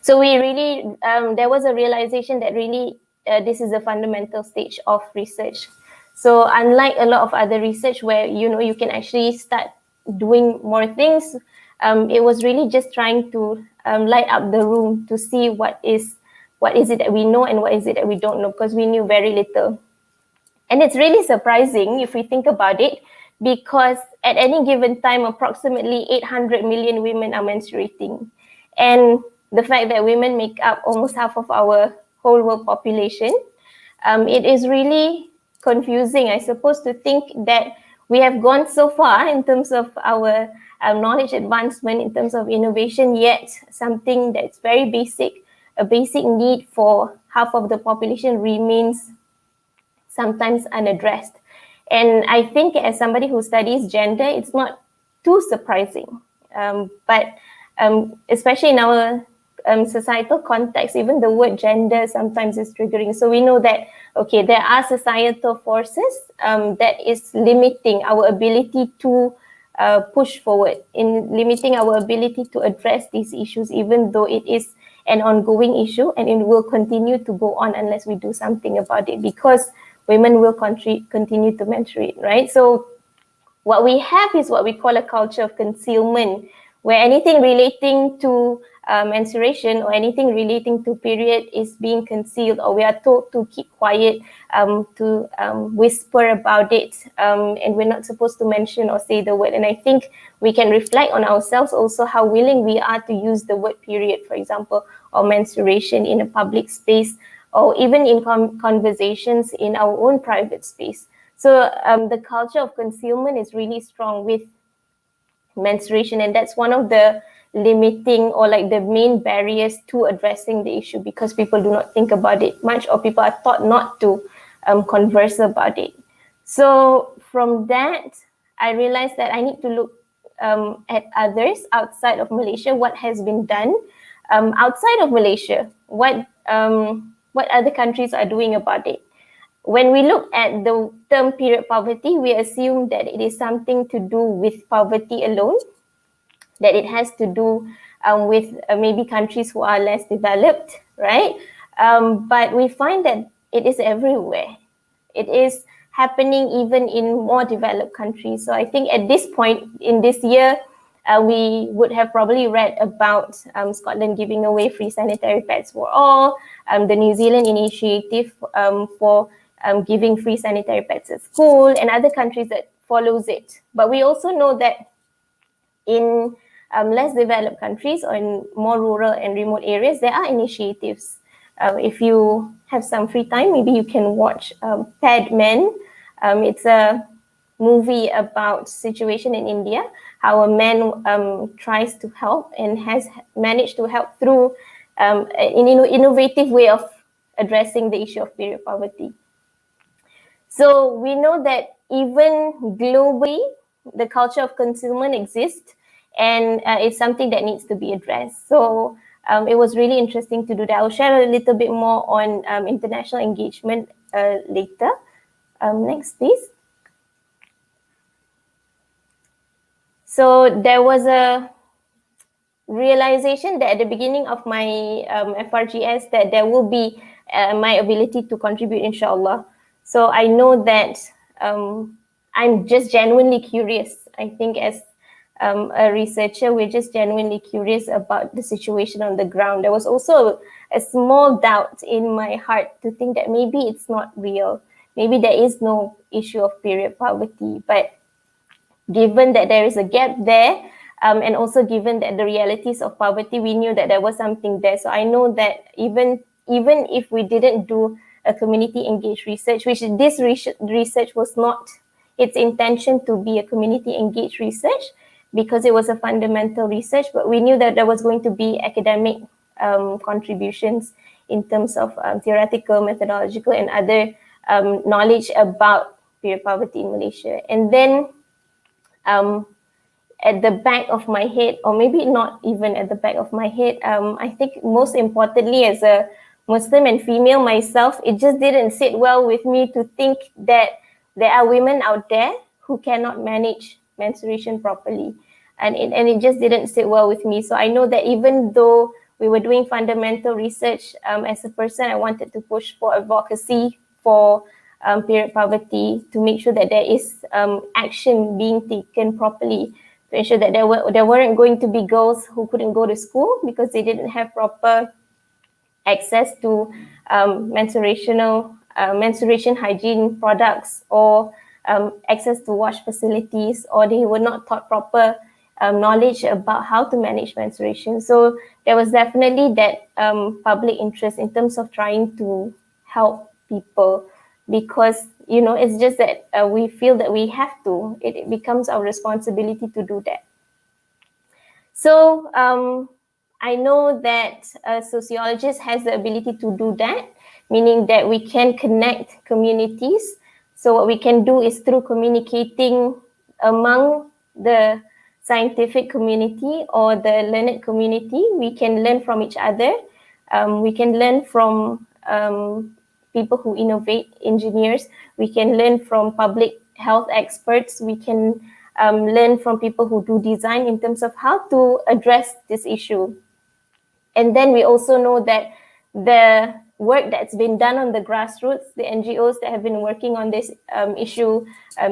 So we really, there was a realization that really this is a fundamental stage of research. So unlike a lot of other research where, you know, you can actually start doing more things, it was really just trying to light up the room to see what is it that we know and what is it that we don't know, because we knew very little. And it's really surprising if we think about it, because at any given time, approximately 800 million women are menstruating. And the fact that women make up almost half of our whole world population, it is really confusing, I suppose, to think that we have gone so far in terms of our knowledge advancement, in terms of innovation, yet something that's very basic, a basic need for half of the population remains sometimes unaddressed. And I think as somebody who studies gender, it's not too surprising. But especially in our societal context, even the word gender sometimes is triggering. So we know that, okay, there are societal forces that is limiting our ability to push forward, in limiting our ability to address these issues, even though it is an ongoing issue and it will continue to go on unless we do something about it, because women will continue to menstruate, right? So what we have is what we call a culture of concealment, where anything relating to menstruation or anything relating to period is being concealed, or we are told to keep quiet, to whisper about it, and we're not supposed to mention or say the word. And I think we can reflect on ourselves also, how willing we are to use the word period, for example, or menstruation in a public space, or even in conversations in our own private space. So the culture of concealment is really strong with menstruation, and that's one of the limiting or like the main barriers to addressing the issue, because people do not think about it much, or people are taught not to converse about it. So from that, I realized that I need to look at others outside of Malaysia, what has been done outside of Malaysia, what other countries are doing about it. when we look at the term period poverty, we assume that it is something to do with poverty alone, that it has to do with maybe countries who are less developed, right? But we find that it is everywhere. It is happening even in more developed countries. So I think at this point in this year, we would have probably read about Scotland giving away free sanitary pads for all, the New Zealand initiative for giving free sanitary pads at school, and other countries that follows it. But we also know that in less developed countries or in more rural and remote areas, there are initiatives. If you have some free time, maybe you can watch Pad Men. It's a movie about situation in India, how a man tries to help and has managed to help through an innovative way of addressing the issue of period poverty. So we know that even globally, the culture of concealment exists, and it's something that needs to be addressed. So it was really interesting to do that. I'll share a little bit more on international engagement later. Next, please. So there was a realization that at the beginning of my FRGS that there will be my ability to contribute, inshallah. So I know that I'm just genuinely curious. I think as a researcher, we're just genuinely curious about the situation on the ground. There was also a small doubt in my heart to think that maybe it's not real. Maybe there is no issue of period poverty. But given that there is a gap there, and also given that the realities of poverty, we knew that there was something there. So I know that even if we didn't do a community engaged research, which this research was not its intention to be a community engaged research, because it was a fundamental research, but we knew that there was going to be academic contributions in terms of theoretical, methodological, and other knowledge about period poverty in Malaysia. And then at the back of my head, or maybe not even at the back of my head, I think most importantly, as a Muslim and female myself, it just didn't sit well with me to think that there are women out there who cannot manage menstruation properly. And it just didn't sit well with me. So I know that even though we were doing fundamental research, as a person, I wanted to push for advocacy for period poverty, to make sure that there is action being taken properly, to ensure that there weren't going to be girls who couldn't go to school because they didn't have proper access to menstruation hygiene products, or access to wash facilities, or they were not taught proper knowledge about how to manage menstruation. So there was definitely that public interest in terms of trying to help people, because it's just that we feel that we have to. It becomes our responsibility to do that. So I know that a sociologist has the ability to do that, meaning that we can connect communities. So what we can do is, through communicating among the scientific community or the learned community, we can learn from each other. We can learn from people who innovate, engineers. We can learn from public health experts. We can learn from people who do design in terms of how to address this issue. And then we also know that the work that's been done on the grassroots, the NGOs that have been working on this issue,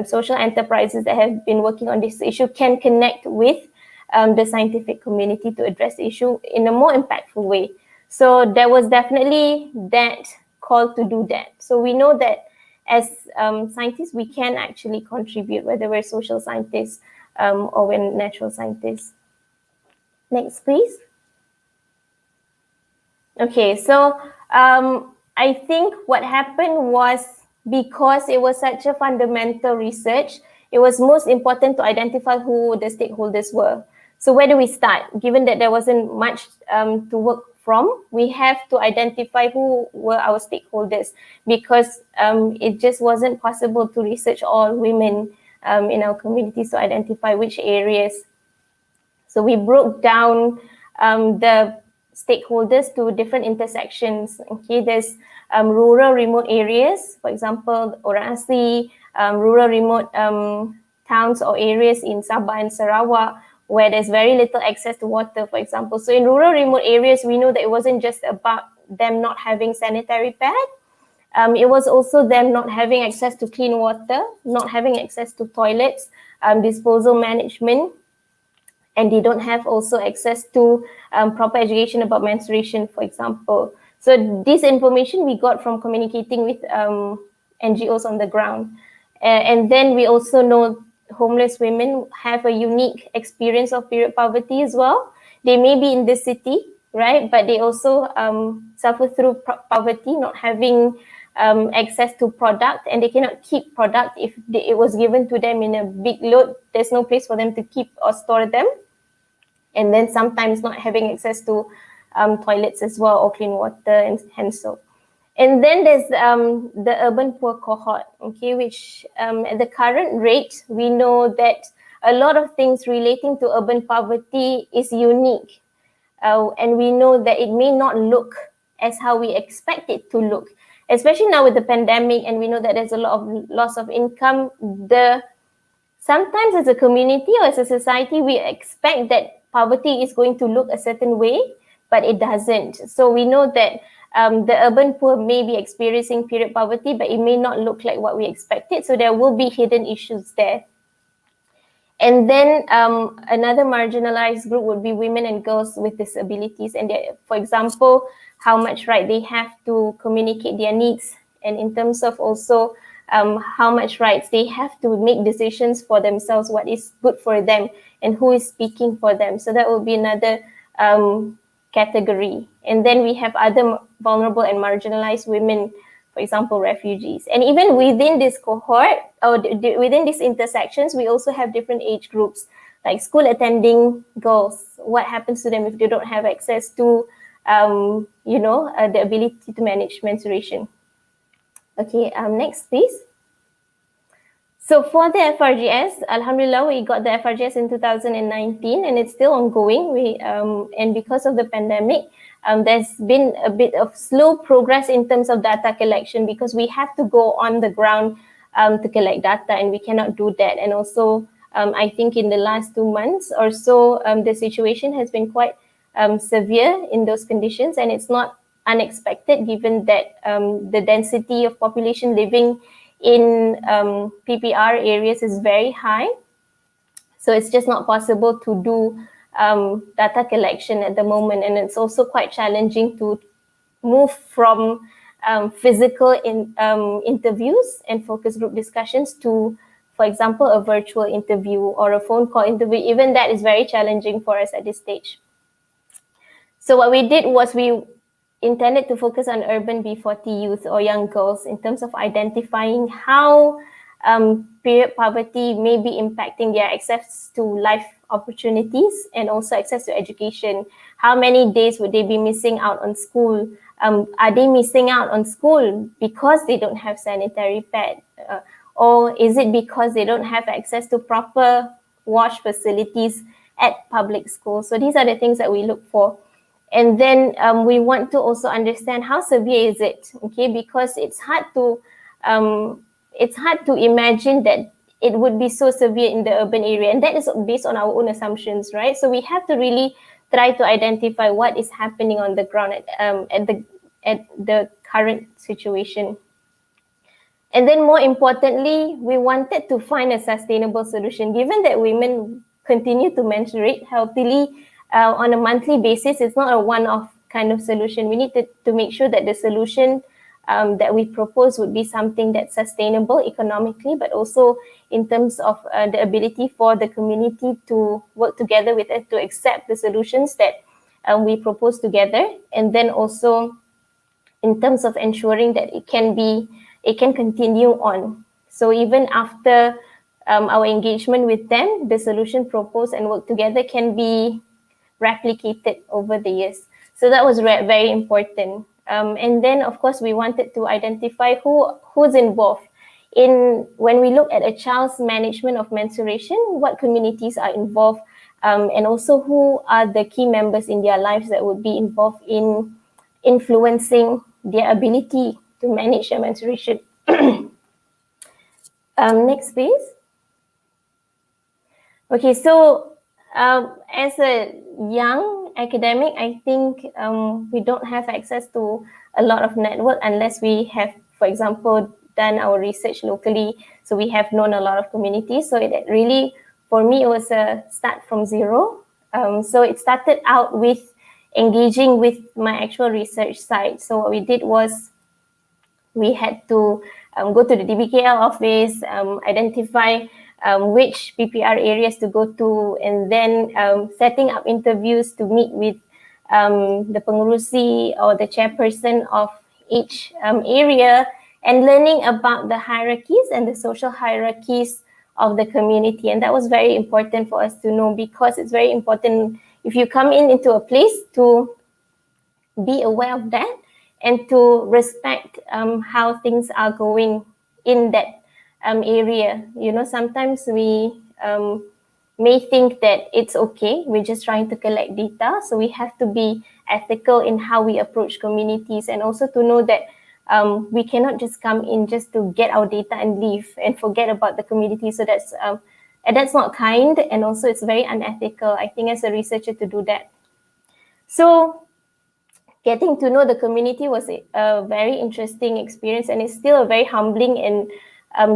social enterprises that have been working on this issue, can connect with the scientific community to address the issue in a more impactful way. So there was definitely that call to do that. So we know that as scientists, we can actually contribute, whether we're social scientists or we're natural scientists. Next, please. Okay, so I think what happened was, because it was such a fundamental research, it was most important to identify who the stakeholders were. So where do we start? Given that there wasn't much to work from, we have to identify who were our stakeholders, because it just wasn't possible to research all women in our communities to identify which areas. So we broke down the stakeholders to different intersections. Okay, there's rural remote areas, for example, orang asli, rural remote towns or areas in Sabah and Sarawak where there's very little access to water, for example. So in rural remote areas, we know that it wasn't just about them not having sanitary pad. It was also them not having access to clean water, not having access to toilets, disposal management, and they don't have also access to proper education about menstruation, for example. So this information we got from communicating with NGOs on the ground. And then we also know homeless women have a unique experience of period poverty as well. They may be in the city, right? But they also suffer through poverty, not having access to product, and they cannot keep product if it was given to them in a big load. There's no place for them to keep or store them. And then sometimes not having access to toilets as well, or clean water and hand soap. And then there's the urban poor cohort, okay, which at the current rate, we know that a lot of things relating to urban poverty is unique. And we know that it may not look as how we expect it to look, especially now with the pandemic, and we know that there's a lot of loss of income. Sometimes as a community or as a society, we expect that poverty is going to look a certain way, but it doesn't. So we know that the urban poor may be experiencing period poverty, but it may not look like what we expected. So there will be hidden issues there. And then another marginalized group would be women and girls with disabilities. And for example, how much right they have to communicate their needs, and in terms of also how much rights they have to make decisions for themselves, what is good for them and who is speaking for them. So that will be another category. And then we have other vulnerable and marginalized women, for example, refugees. And even within this cohort, or within these intersections, we also have different age groups, like school attending girls. What happens to them if they don't have access to, the ability to manage menstruation? Okay, next, please. So for the FRGS, Alhamdulillah, we got the FRGS in 2019, and it's still ongoing. And because of the pandemic, there's been a bit of slow progress in terms of data collection, because we have to go on the ground to collect data, and we cannot do that. And also, I think in the last 2 months or so, the situation has been quite severe in those conditions, and it's not unexpected given that the density of population living in PPR areas is very high. So it's just not possible to do data collection at the moment. And it's also quite challenging to move from physical interviews and focus group discussions to, for example, a virtual interview or a phone call interview. Even that is very challenging for us at this stage. So what we did was we intended to focus on urban B40 youth or young girls in terms of identifying how period poverty may be impacting their access to life opportunities and also access to education. How many days would they be missing out on school? Are they missing out on school because they don't have sanitary pad? Or is it because they don't have access to proper wash facilities at public schools? So these are the things that we look for. And then we want to also understand how severe is it, okay? Because it's hard to imagine that it would be so severe in the urban area, and that is based on our own assumptions, right? So we have to really try to identify what is happening on the ground at the current situation. And then more importantly, we wanted to find a sustainable solution, given that women continue to menstruate healthily on a monthly basis. It's not a one-off kind of solution. We need to make sure that the solution that we propose would be something that's sustainable economically, but also in terms of the ability for the community to work together with us to accept the solutions that we propose together. And then also in terms of ensuring that it can continue on. So even after our engagement with them, the solution proposed and work together can be replicated over the years. So that was very important. And then, of course, we wanted to identify who's involved. When we look at a child's management of menstruation, what communities are involved? and also who are the key members in their lives that would be involved in influencing their ability to manage their menstruation. Next, please. Okay, so as a young academic, I think we don't have access to a lot of network unless we have, for example, done our research locally. So we have known a lot of communities. So it really, for me, it was a start from zero. So it started out with engaging with my actual research site. So what we did was we had to go to the DBKL office, identify which PPR areas to go to, and then setting up interviews to meet with the pengurusi or the chairperson of each area, and learning about the hierarchies and the social hierarchies of the community. And that was very important for us to know, because it's very important if you come into a place to be aware of that and to respect how things are going in that area. You know, sometimes we may think that it's okay, we're just trying to collect data. So we have to be ethical in how we approach communities, and also to know that we cannot just come in just to get our data and leave and forget about the community. So that's not kind, and also it's very unethical, I think, as a researcher to do that. So getting to know the community was a very interesting experience, and it's still a very humbling and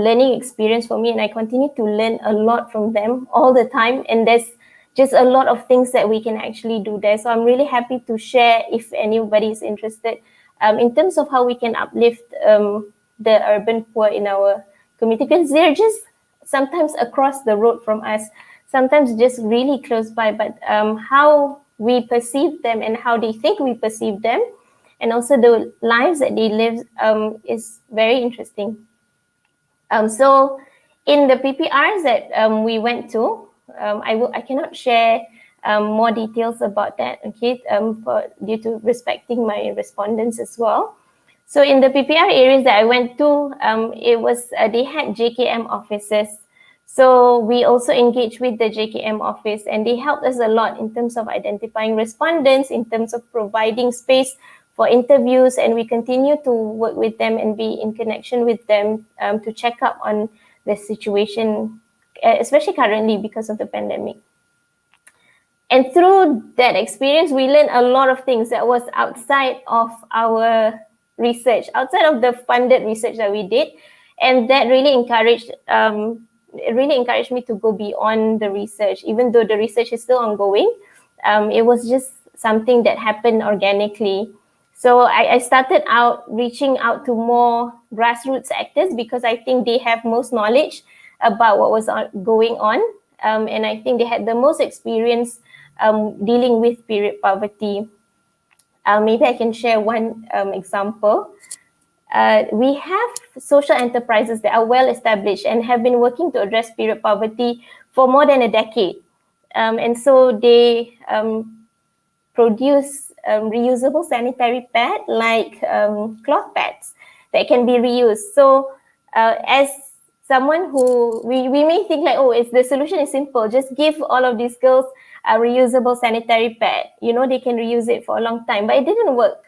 learning experience for me. And I continue to learn a lot from them all the time. And there's just a lot of things that we can actually do there. So I'm really happy to share if anybody is interested in terms of how we can uplift the urban poor in our community, because they're just sometimes across the road from us, sometimes just really close by, but how we perceive them and how they think we perceive them, and also the lives that they live is very interesting. So in the PPRs that we went to, I cannot share more details about that, okay, due to respecting my respondents as well. So in the PPR areas that I went to, it was they had JKM offices. So we also engaged with the JKM office, and they helped us a lot in terms of identifying respondents, in terms of providing space for interviews, and we continue to work with them and be in connection with them to check up on the situation, especially currently because of the pandemic. And through that experience, we learned a lot of things that was outside of our research, outside of the funded research that we did, and that really encouraged me to go beyond the research. Even though the research is still ongoing, it was just something that happened organically. So I started out reaching out to more grassroots actors, because I think they have most knowledge about what was going on, and I think they had the most experience dealing with period poverty. Maybe I can share one example. We have social enterprises that are well established and have been working to address period poverty for more than a decade. And so they produce reusable sanitary pad, like cloth pads that can be reused. So as someone who, we may think like, oh, the solution is simple, just give all of these girls a reusable sanitary pad. You know, they can reuse it for a long time, but it didn't work.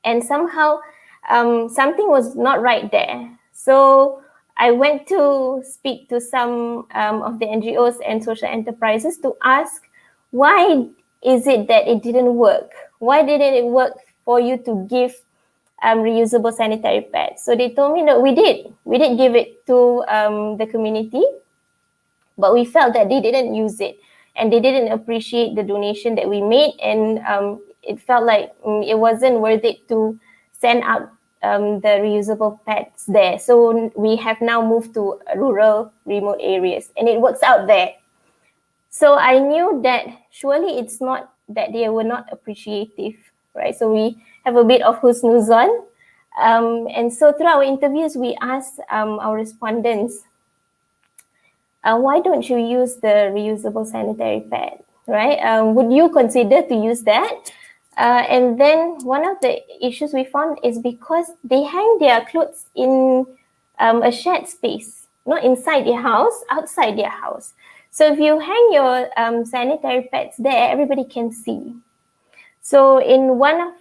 And somehow something was not right there. So I went to speak to some of the NGOs and social enterprises to ask, why is it that it didn't work? Why didn't it work for you to give reusable sanitary pads? So they told me that we did give it to the community, but we felt that they didn't use it and they didn't appreciate the donation that we made, and it felt like it wasn't worth it to send out the reusable pads there. So we have now moved to rural, remote areas, and it works out there. So I knew that surely it's not that they were not appreciative, right? So we have a bit of husnuzon. And so through our interviews, we asked our respondents, why don't you use the reusable sanitary pad, right? Would you consider to use that? And then one of the issues we found is because they hang their clothes in a shared space, not inside their house, outside their house. So if you hang your sanitary pads there, everybody can see. So in one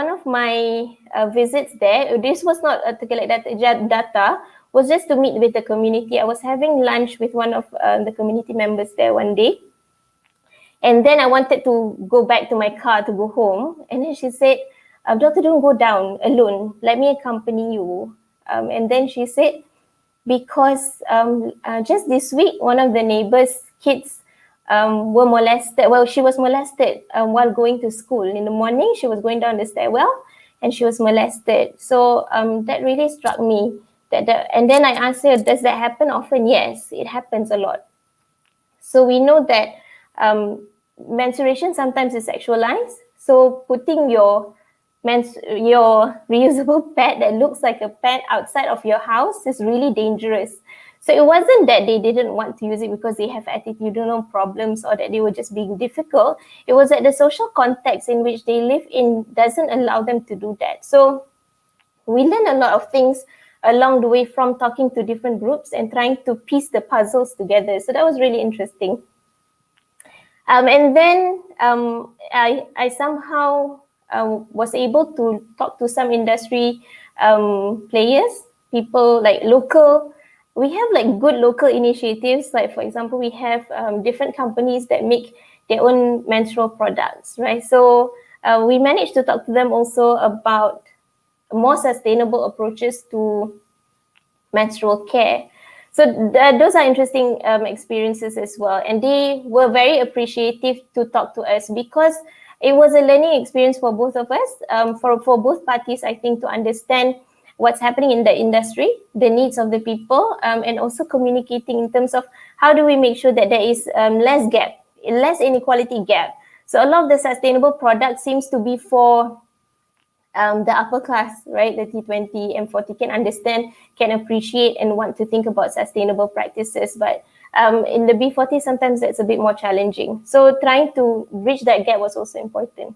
of my visits there, this was not to collect data, was just to meet with the community. I was having lunch with one of the community members there one day. And then I wanted to go back to my car to go home. And then she said, Doctor, don't go down alone. Let me accompany you. And then she said, because just this week, one of the neighbors' kids were molested. Well, she was molested while going to school. In the morning, she was going down the stairwell and she was molested. So that really struck me. And then I asked her, does that happen often? Yes, it happens a lot. So we know that menstruation sometimes is sexualized. So putting your reusable pad that looks like a pad outside of your house is really dangerous. So it wasn't that they didn't want to use it because they have attitudinal problems or that they were just being difficult. It was that the social context in which they live in doesn't allow them to do that. So we learn a lot of things along the way from talking to different groups and trying to piece the puzzles together. So that was really interesting. And then I somehow was able to talk to some industry players, people like local. We have like good local initiatives. Like for example, we have different companies that make their own menstrual products, right? So we managed to talk to them also about more sustainable approaches to menstrual care. So those are interesting experiences as well. And they were very appreciative to talk to us because it was a learning experience for both of us, for both parties, I think, to understand what's happening in the industry, the needs of the people, and also communicating in terms of how do we make sure that there is less inequality gap. So a lot of the sustainable products seems to be for the upper class, right? The T20, M40 can understand, can appreciate, and want to think about sustainable practices. But in the B40, sometimes that's a bit more challenging. So trying to bridge that gap was also important.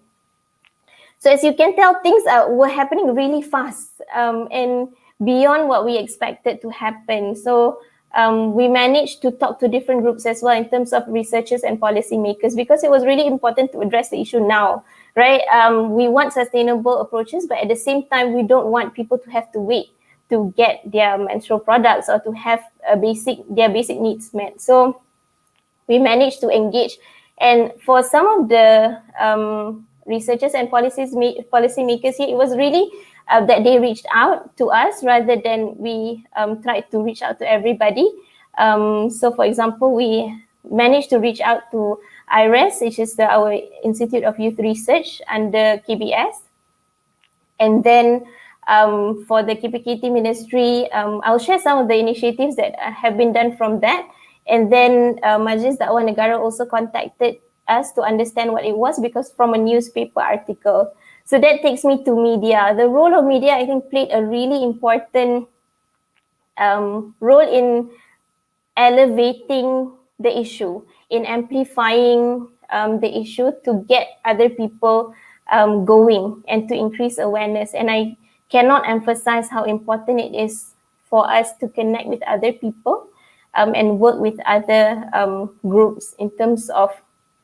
So as you can tell, things were happening really fast and beyond what we expected to happen. So we managed to talk to different groups as well in terms of researchers and policymakers because it was really important to address the issue now, right? We want sustainable approaches, but at the same time, we don't want people to have to wait to get their menstrual products or to have their basic needs met. So we managed to engage. And for some of the researchers and policymakers here, it was really that they reached out to us rather than we tried to reach out to everybody. So for example, we managed to reach out to IRES, which is our Institute of Youth Research under KBS. And then for the KPKT Ministry, I'll share some of the initiatives that have been done from that. And then Majlis Dakwah Negara also contacted us to understand what it was because from a newspaper article. So that takes me to media. The role of media, I think, played a really important role in elevating the issue, in amplifying the issue to get other people going and to increase awareness. And I cannot emphasize how important it is for us to connect with other people and work with other groups in terms of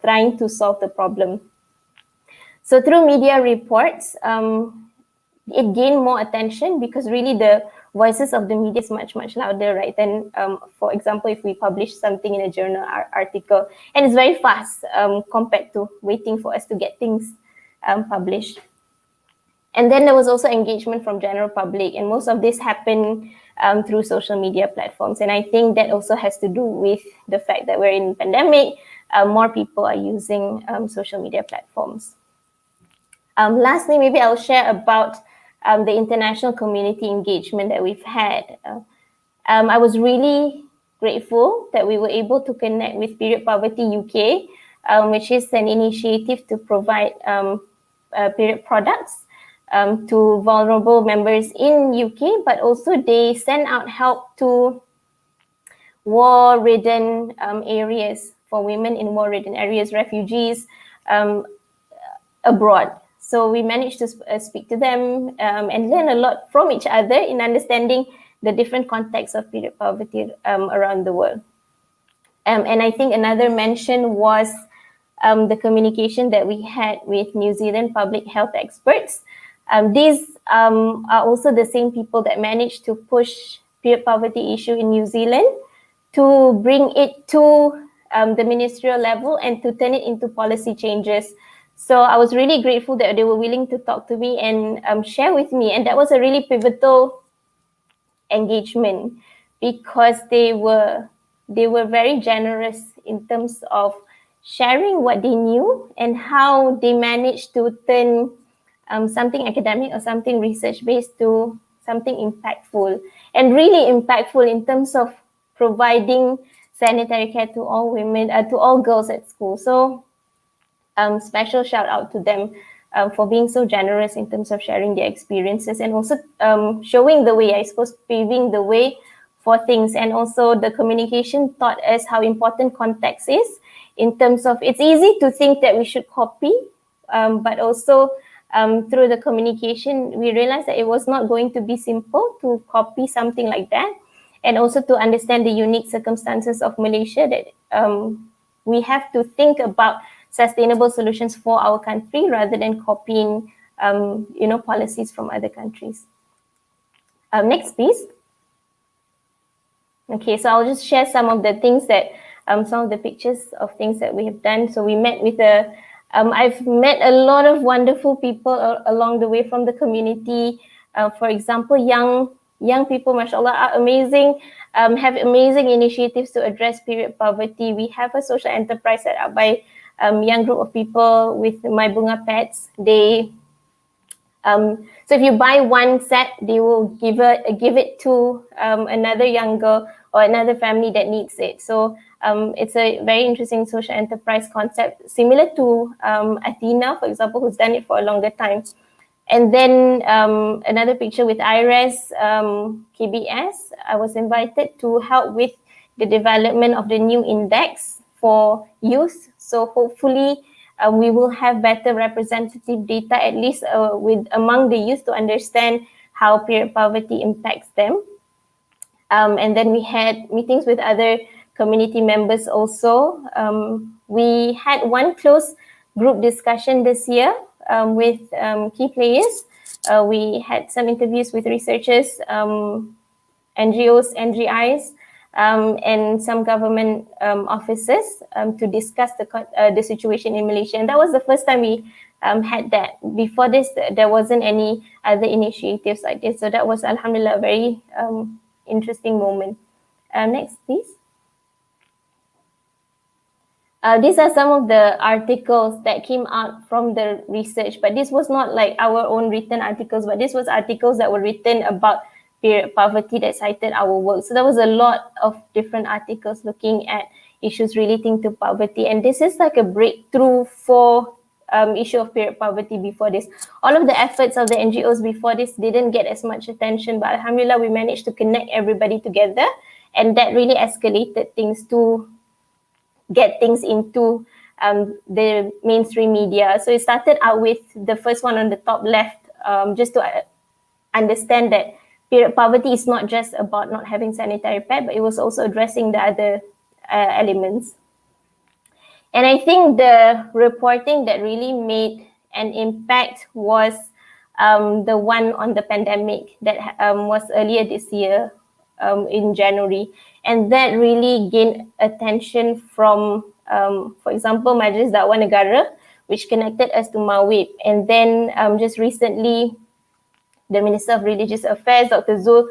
trying to solve the problem. So through media reports, it gained more attention because really the voices of the media is much, much louder, right? Than, for example, if we publish something in a journal article, and it's very fast compared to waiting for us to get things published. And then there was also engagement from general public, and most of this happened through social media platforms. And I think that also has to do with the fact that we're in pandemic, more people are using social media platforms. Lastly, maybe I'll share about the international community engagement that we've had. I was really grateful that we were able to connect with Period Poverty UK, which is an initiative to provide period products to vulnerable members in UK, but also they send out help to war-ridden areas, for women in war-ridden areas, refugees abroad. So we managed to speak to them and learn a lot from each other in understanding the different contexts of period poverty around the world. And I think another mention was the communication that we had with New Zealand public health experts. These are also the same people that managed to push period poverty issue in New Zealand to bring it to the ministerial level and to turn it into policy changes. So I was really grateful that they were willing to talk to me and share with me. And that was a really pivotal engagement because they were very generous in terms of sharing what they knew and how they managed to turn something academic or something research based to something impactful, and really impactful in terms of providing sanitary care to all women, to all girls at school. So special shout out to them for being so generous in terms of sharing their experiences and also showing the way, I suppose, paving the way for things. And also the communication taught us how important context is in terms of, it's easy to think that we should copy, but also through the communication, we realized that it was not going to be simple to copy something like that. And also to understand the unique circumstances of Malaysia, that we have to think about sustainable solutions for our country rather than copying, policies from other countries. Next, please. Okay, so I'll just share some of the things that, some of the pictures of things that we have done. So we met with I've met a lot of wonderful people along the way from the community. For example, young people, mashallah, are amazing, have amazing initiatives to address period poverty. We have a social enterprise set up by young group of people with My Bunga Pets. They so if you buy one set, they will give it to another young girl or another family that needs it. So it's a very interesting social enterprise concept, similar to Athena, for example, who's done it for a longer time. And then another picture with IRES KBS. I was invited to help with the development of the new index for youth. So hopefully we will have better representative data, at least among the youth, to understand how period poverty impacts them. And then we had meetings with other community members also. We had one close group discussion this year with key players. We had some interviews with researchers, NGOs, NGIs, and some government officers to discuss the situation in Malaysia. And that was the first time we had that. Before this, there wasn't any other initiatives like this. So that was, alhamdulillah, a very interesting moment. Next, please. These are some of the articles that came out from the research, but this was not like our own written articles, but this was articles that were written about period poverty that cited our work. So there was a lot of different articles looking at issues relating to poverty, and this is like a breakthrough for issue of period poverty. Before this, all of the efforts of the NGOs before this didn't get as much attention, but alhamdulillah, we managed to connect everybody together, and that really escalated things to get things into the mainstream media. So it started out with the first one on the top left, just to understand that period poverty is not just about not having sanitary pad, but it was also addressing the other elements. And I think the reporting that really made an impact was the one on the pandemic that was earlier this year in January. And that really gained attention from, for example, Majlis Dakwah Negara, which connected us to MAWIP. And then just recently, the Minister of Religious Affairs, Dr. Zul,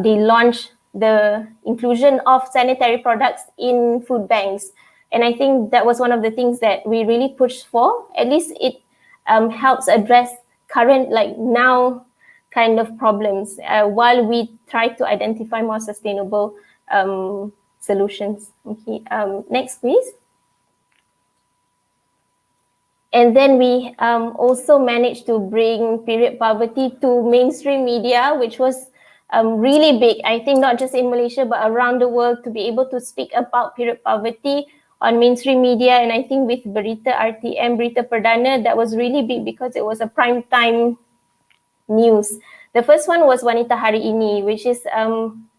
they launched the inclusion of sanitary products in food banks. And I think that was one of the things that we really pushed for. At least it helps address current, like now, kind of problems while we try to identify more sustainable solutions. Okay, next, please. And then we also managed to bring period poverty to mainstream media, which was really big. I think not just in Malaysia, but around the world, to be able to speak about period poverty on mainstream media. And I think with Berita RTM, Berita Perdana, that was really big because it was a prime time news. The first one was Wanita Hari Ini, which is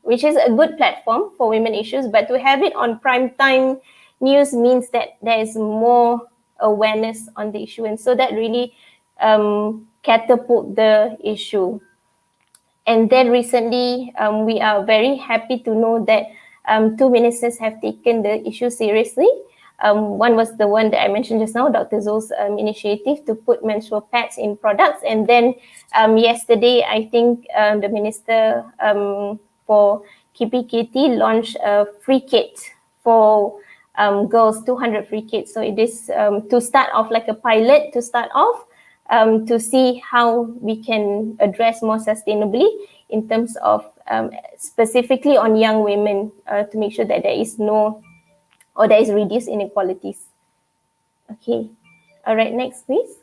which is a good platform for women issues, but to have it on prime time news means that there is more awareness on the issue, and so that really catapult the issue. And then recently, we are very happy to know that two ministers have taken the issue seriously. One was the one that I mentioned just now, Dr. Zul's initiative to put menstrual pads in products. And then yesterday, I think the minister for KPKT launched a free kit for girls, 200 free kits. So it is to start off like a pilot to start off, to see how we can address more sustainably in terms of specifically on young women, to make sure that there is no, or there is reduced inequalities. Okay, all right, next please.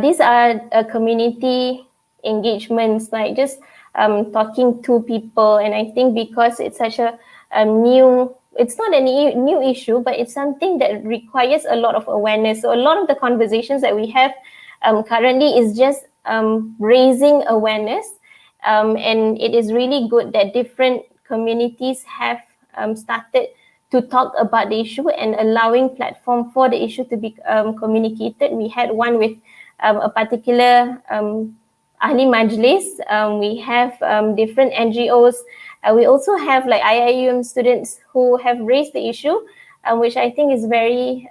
These are community engagements, like just talking to people, and I think because it's such a new, it's not a new issue, but it's something that requires a lot of awareness. So a lot of the conversations that we have currently is just raising awareness, and it is really good that different communities have started to talk about the issue and allowing platform for the issue to be communicated. We had one with a particular ahli majlis. We have different NGOs. We also have like IIUM students who have raised the issue, which I think is very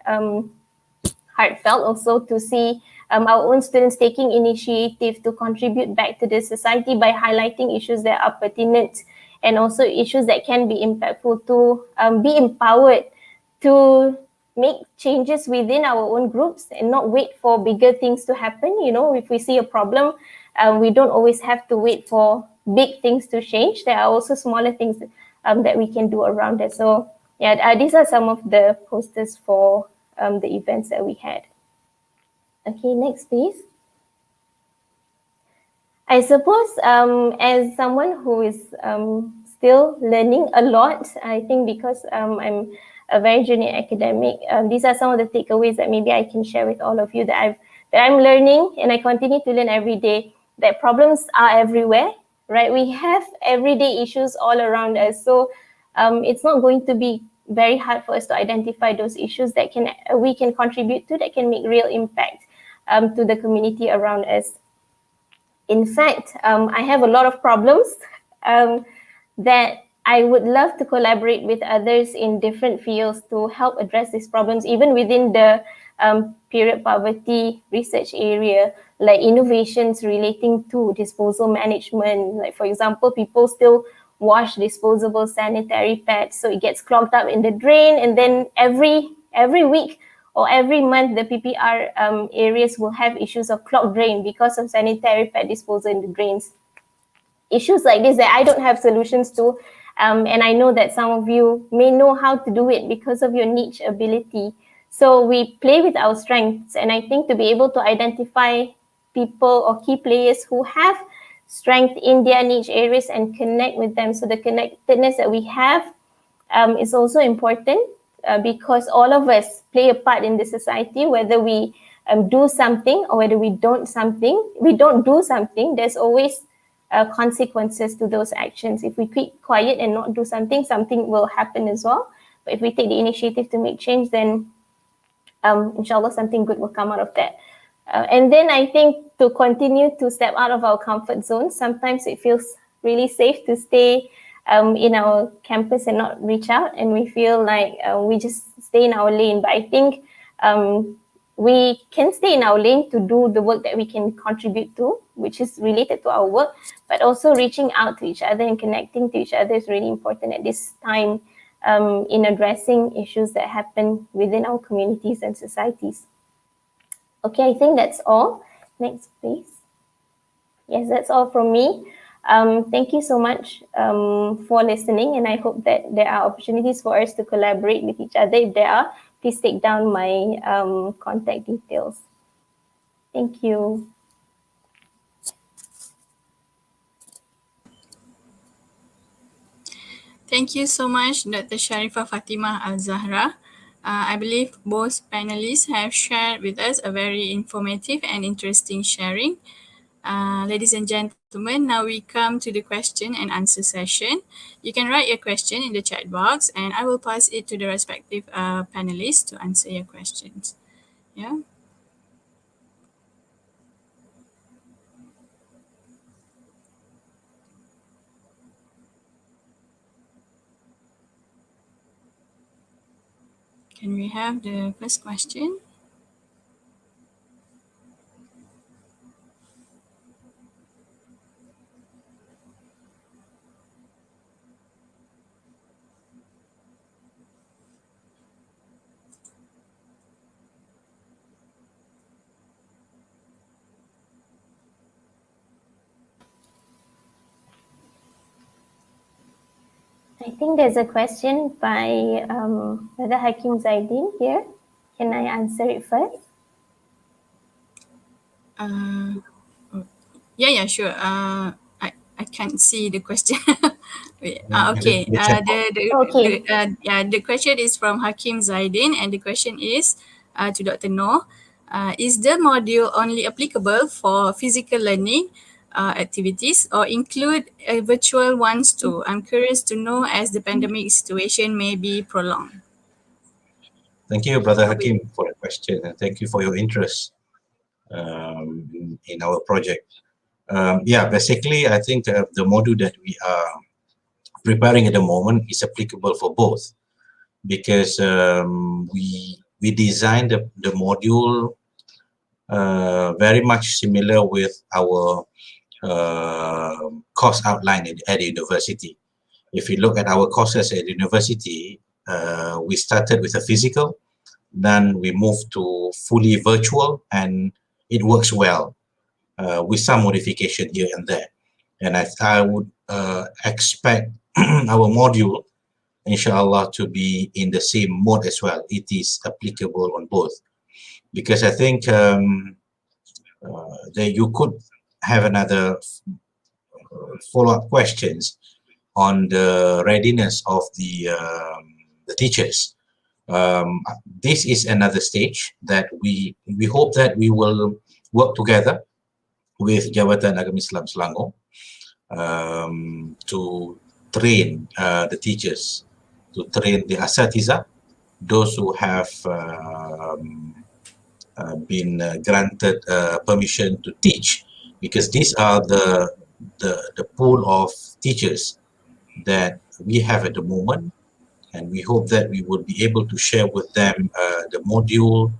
heartfelt also to see our own students taking initiative to contribute back to the society by highlighting issues that are pertinent and also issues that can be impactful, to be empowered to make changes within our own groups and not wait for bigger things to happen. You know, if we see a problem, we don't always have to wait for big things to change. There are also smaller things that we can do around it. So yeah, these are some of the posters for the events that we had. Okay, next please. I suppose as someone who is still learning a lot, I think because I'm a very junior academic, these are some of the takeaways that maybe I can share with all of you that I'm learning, and I continue to learn every day, that problems are everywhere, right? We have everyday issues all around us. So it's not going to be very hard for us to identify those issues that we can contribute to, that can make real impact to the community around us. In fact, I have a lot of problems that I would love to collaborate with others in different fields to help address these problems, even within the period poverty research area, like innovations relating to disposal management. Like, for example, people still wash disposable sanitary pads, so it gets clogged up in the drain, and then every week or every month, the PPR areas will have issues of clogged drain because of sanitary pad disposal in the drains. Issues like this that I don't have solutions to, and I know that some of you may know how to do it because of your niche ability. So we play with our strengths, and I think to be able to identify people or key players who have strength in their niche areas and connect with them. So the connectedness that we have is also important. Because all of us play a part in the society, whether we do something or whether we don't do something, there's always consequences to those actions. If we keep quiet and not do something, something will happen as well. But if we take the initiative to make change, then inshallah, something good will come out of that. And then I think to continue to step out of our comfort zone, sometimes it feels really safe to stay in our campus and not reach out, and we feel like we just stay in our lane. But I think we can stay in our lane to do the work that we can contribute to, which is related to our work, but also reaching out to each other and connecting to each other is really important at this time in addressing issues that happen within our communities and societies. Okay, I think that's all. Next, please. Yes, that's all from me. Thank you so much for listening, and I hope that there are opportunities for us to collaborate with each other. If there are, please take down my contact details. Thank you. Thank you so much, Dr. Sharifah Fatimah Al-Zahra. I believe both panelists have shared with us a very informative and interesting sharing. Ladies and gentlemen, now we come to the question and answer session. You can write your question in the chat box and I will pass it to the respective panelists to answer your questions. Yeah. Can we have the first question? I think there's a question by Brother Hakim Zaidin here. Can I answer it first? Yeah, sure. I can't see the question. Wait, Yeah, okay. the chat box. Okay. The question is from Hakim Zaidin, and the question is to Dr. Noor. Is the module only applicable for physical learning activities or include virtual ones too? I'm curious to know as the pandemic situation may be prolonged. Thank you, Brother Hakim, for the question, and thank you for your interest in our project. Yeah, basically, I think the module that we are preparing at the moment is applicable for both, because we designed the module very much similar with our course outline at the university. If you look at our courses at university, we started with a physical, then we moved to fully virtual, and it works well with some modification here and there. And I would expect our module, inshallah, to be in the same mode as well. It is applicable on both, because I think that you could have another follow-up questions on the readiness of the teachers. This is another stage that we hope that we will work together with Jabatan Agama Islam Selangor to train the teachers, to train the asatiza, those who have been granted permission to teach, because these are the pool of teachers that we have at the moment, and we hope that we will be able to share with them the module,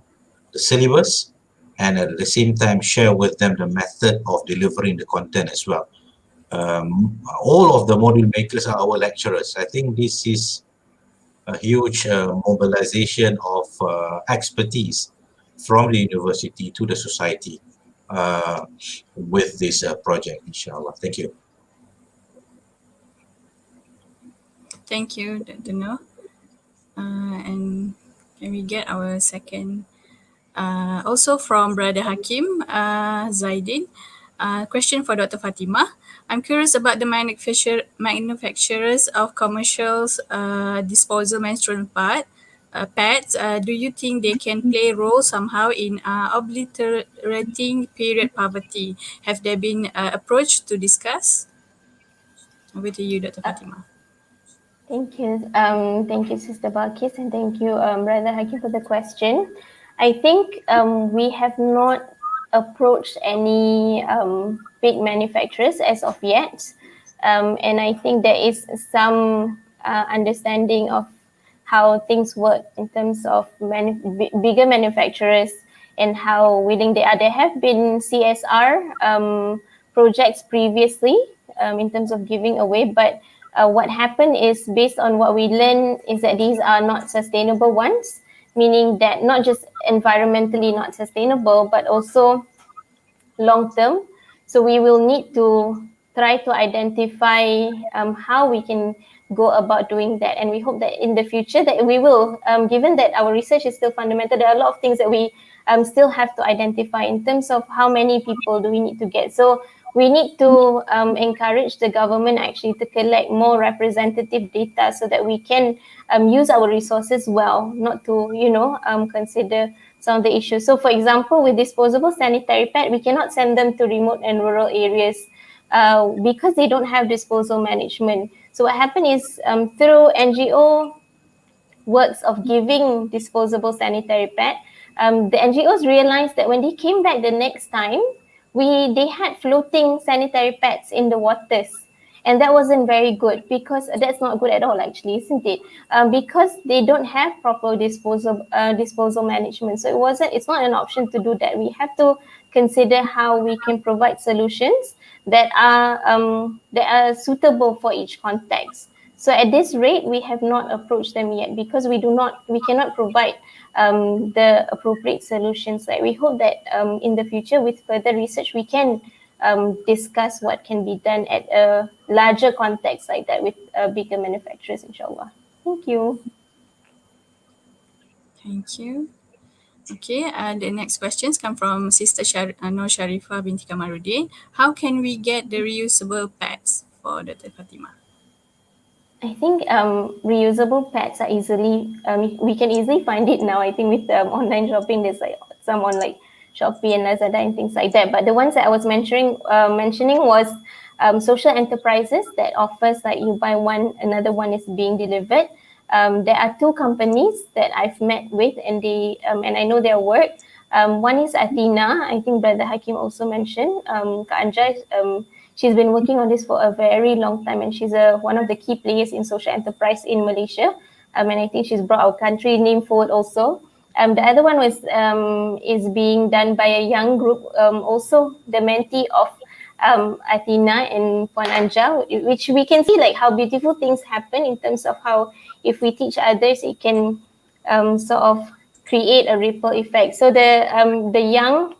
the syllabus, and at the same time share with them the method of delivering the content as well. All of the module makers are our lecturers. I think this is a huge mobilization of expertise from the university to the society with this project, inshallah. Thank you. Thank you, Dr. Noor. And can we get our second? Also from Brother Hakim Zaidin. Question for Dr. Fatimah. I'm curious about the manufacturers of commercials disposal menstrual pads. Do you think they can play a role somehow in obliterating period poverty? Have they been approached to discuss? Over to you, Dr. Fatimah. Thank you, Sister Balkis, and thank you, Brother Hakim, for the question. I think we have not approached any big manufacturers as of yet, and I think there is some understanding of how things work in terms of bigger manufacturers and how willing they are. There have been CSR projects previously in terms of giving away, but what happened is, based on what we learned, is that these are not sustainable ones, meaning that not just environmentally not sustainable, but also long term. So we will need to try to identify how we can go about doing that. And we hope that in the future that we will, given that our research is still fundamental, there are a lot of things that we still have to identify in terms of how many people do we need to get. So we need to encourage the government actually to collect more representative data so that we can use our resources well, not to, consider some of the issues. So for example, with disposable sanitary pad, we cannot send them to remote and rural areas because they don't have disposal management. So what happened is through NGO works of giving disposable sanitary pad, the NGOs realized that when they came back the next time, they had floating sanitary pads in the waters. And that wasn't very good because that's not good at all, actually, isn't it? Because they don't have proper disposal management. So it's not an option to do that. We have to consider how we can provide solutions that are suitable for each context. So at this rate, we have not approached them yet because we cannot provide the appropriate solutions. Like we hope that in the future, with further research, we can discuss what can be done at a larger context like that with bigger manufacturers, inshallah. Thank you. Thank you. Okay, the next questions come from Sister Nur Sharifah binti Kamaruddin. How can we get the reusable pads for Dr. Fatimah? I think reusable pads are we can easily find it now. I think with online shopping, there's like some on like Shopee and Lazada and things like that. But the ones that I was mentioning was social enterprises that offers like you buy one, another one is being delivered. There are two companies that I've met with, and I know their work. One is Athena. I think Brother Hakim also mentioned. Kak Anja, she's been working on this for a very long time, and she's one of the key players in social enterprise in Malaysia. And I think she's brought our country name forward also. The other one is being done by a young group, also the mentee of Athena and Puan Anja, which we can see like how beautiful things happen in terms of how if we teach others, it can sort of create a ripple effect. So the young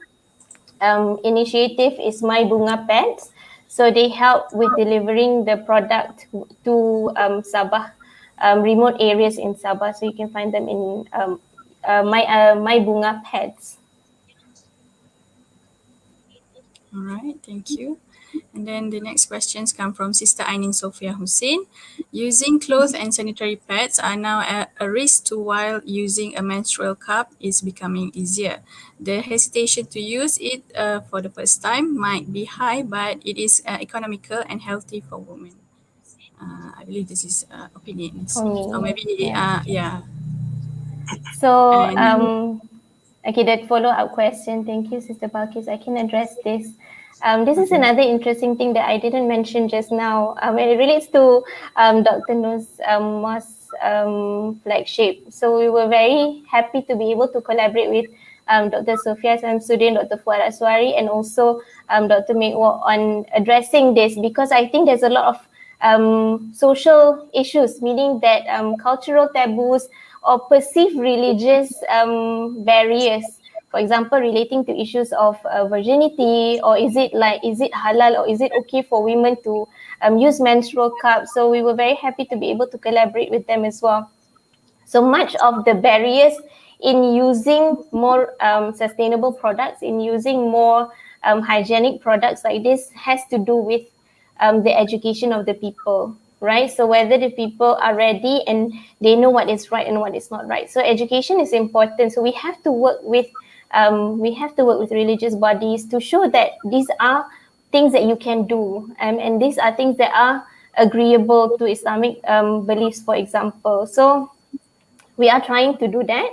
initiative is My Bunga Pets. So they help with delivering the product to Sabah, remote areas in Sabah. So you can find them in My Bunga Pets. All right, thank you. And then the next questions come from Sister Ainin Sophia Hussein. Using clothes and sanitary pads are now a risk to while using a menstrual cup is becoming easier. The hesitation to use it for the first time might be high, but it is economical and healthy for women. I believe this is opinions. For me, Or maybe, yeah. So, okay, that follow-up question. Thank you, Sister Balkis. I can address this. This is another interesting thing that I didn't mention just now. It relates to Dr. Noor's Mosque flagship. So we were very happy to be able to collaborate with Dr. Sophia Samsudin, Dr. Fuad Aswari, and also Dr. Mekwo on addressing this, because I think there's a lot of social issues, meaning that cultural taboos or perceived religious barriers, for example, relating to issues of virginity, or is it halal, or is it okay for women to use menstrual cups? So we were very happy to be able to collaborate with them as well. So much of the barriers in using more sustainable products, in using more hygienic products like this, has to do with the education of the people, right? So whether the people are ready and they know what is right and what is not right. So education is important. So we have to work with religious bodies to show that these are things that you can do, and these are things that are agreeable to Islamic beliefs, for example. So we are trying to do that.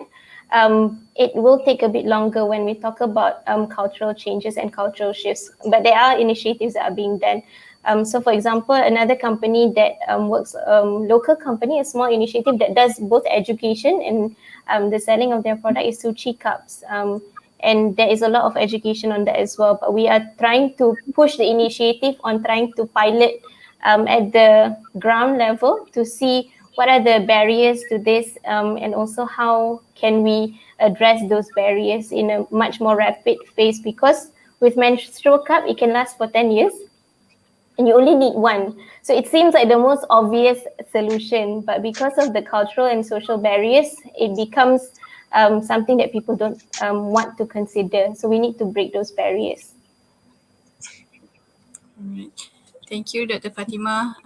It will take a bit longer when we talk about cultural changes and cultural shifts, but there are initiatives that are being done. So for example, another company that works, local company, a small initiative that does both education and the selling of their product is Suchi Cups. And there is a lot of education on that as well. But we are trying to push the initiative on trying to pilot at the ground level to see what are the barriers to this, and also how can we address those barriers in a much more rapid phase, because with menstrual cup, it can last for 10 years and you only need one. So it seems like the most obvious solution, but because of the cultural and social barriers, it becomes something that people don't want to consider. So we need to break those barriers. Alright. Thank you, Dr. Fatima.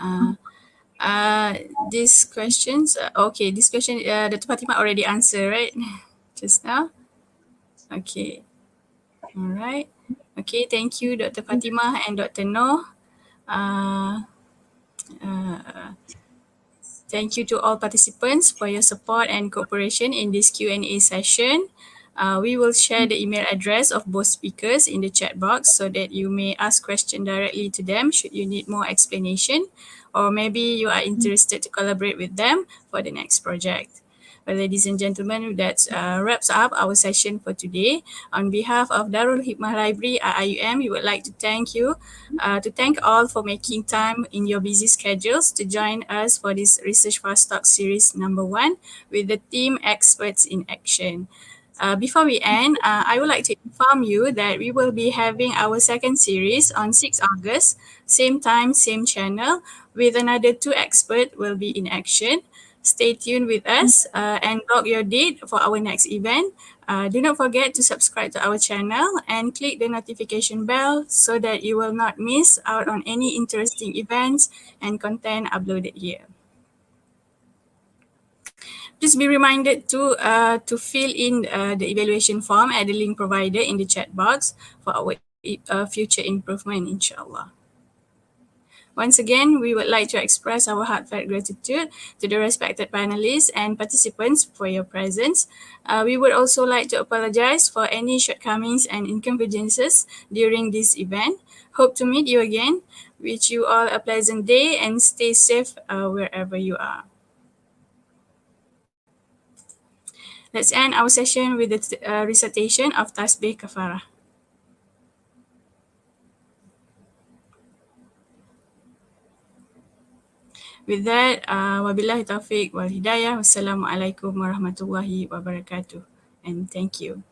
These questions, okay, this question, Dr. Fatima already answered, right? Just now. Okay. All right. Okay, thank you, Dr. Fatima and Dr. Noor. Uh, Thank you to all participants for your support and cooperation in this Q&A session. We will share the email address of both speakers in the chat box so that you may ask questions directly to them should you need more explanation, or maybe you are interested to collaborate with them for the next project. Well, ladies and gentlemen, that wraps up our session for today. On behalf of Darul Hikmah Library IIUM, we would like to thank all for making time in your busy schedules to join us for this Research Fast Talk series number 1 with the theme Experts in Action. Before we end, I would like to inform you that we will be having our second series on 6 August, same time, same channel, with another 2 experts will be in action. Stay tuned with us and block your date for our next event. Do not forget to subscribe to our channel and click the notification bell so that you will not miss out on any interesting events and content uploaded here. Please be reminded to fill in the evaluation form at the link provided in the chat box for our future improvement, inshallah. Once again, we would like to express our heartfelt gratitude to the respected panelists and participants for your presence. We would also like to apologize for any shortcomings and inconveniences during this event. Hope to meet you again. Wish you all a pleasant day and stay safe wherever you are. Let's end our session with the recitation of Tasbih Kafarah. With that, wabillahi taufiq wal hidayah. Wassalamualaikum warahmatullahi wabarakatuh. And thank you.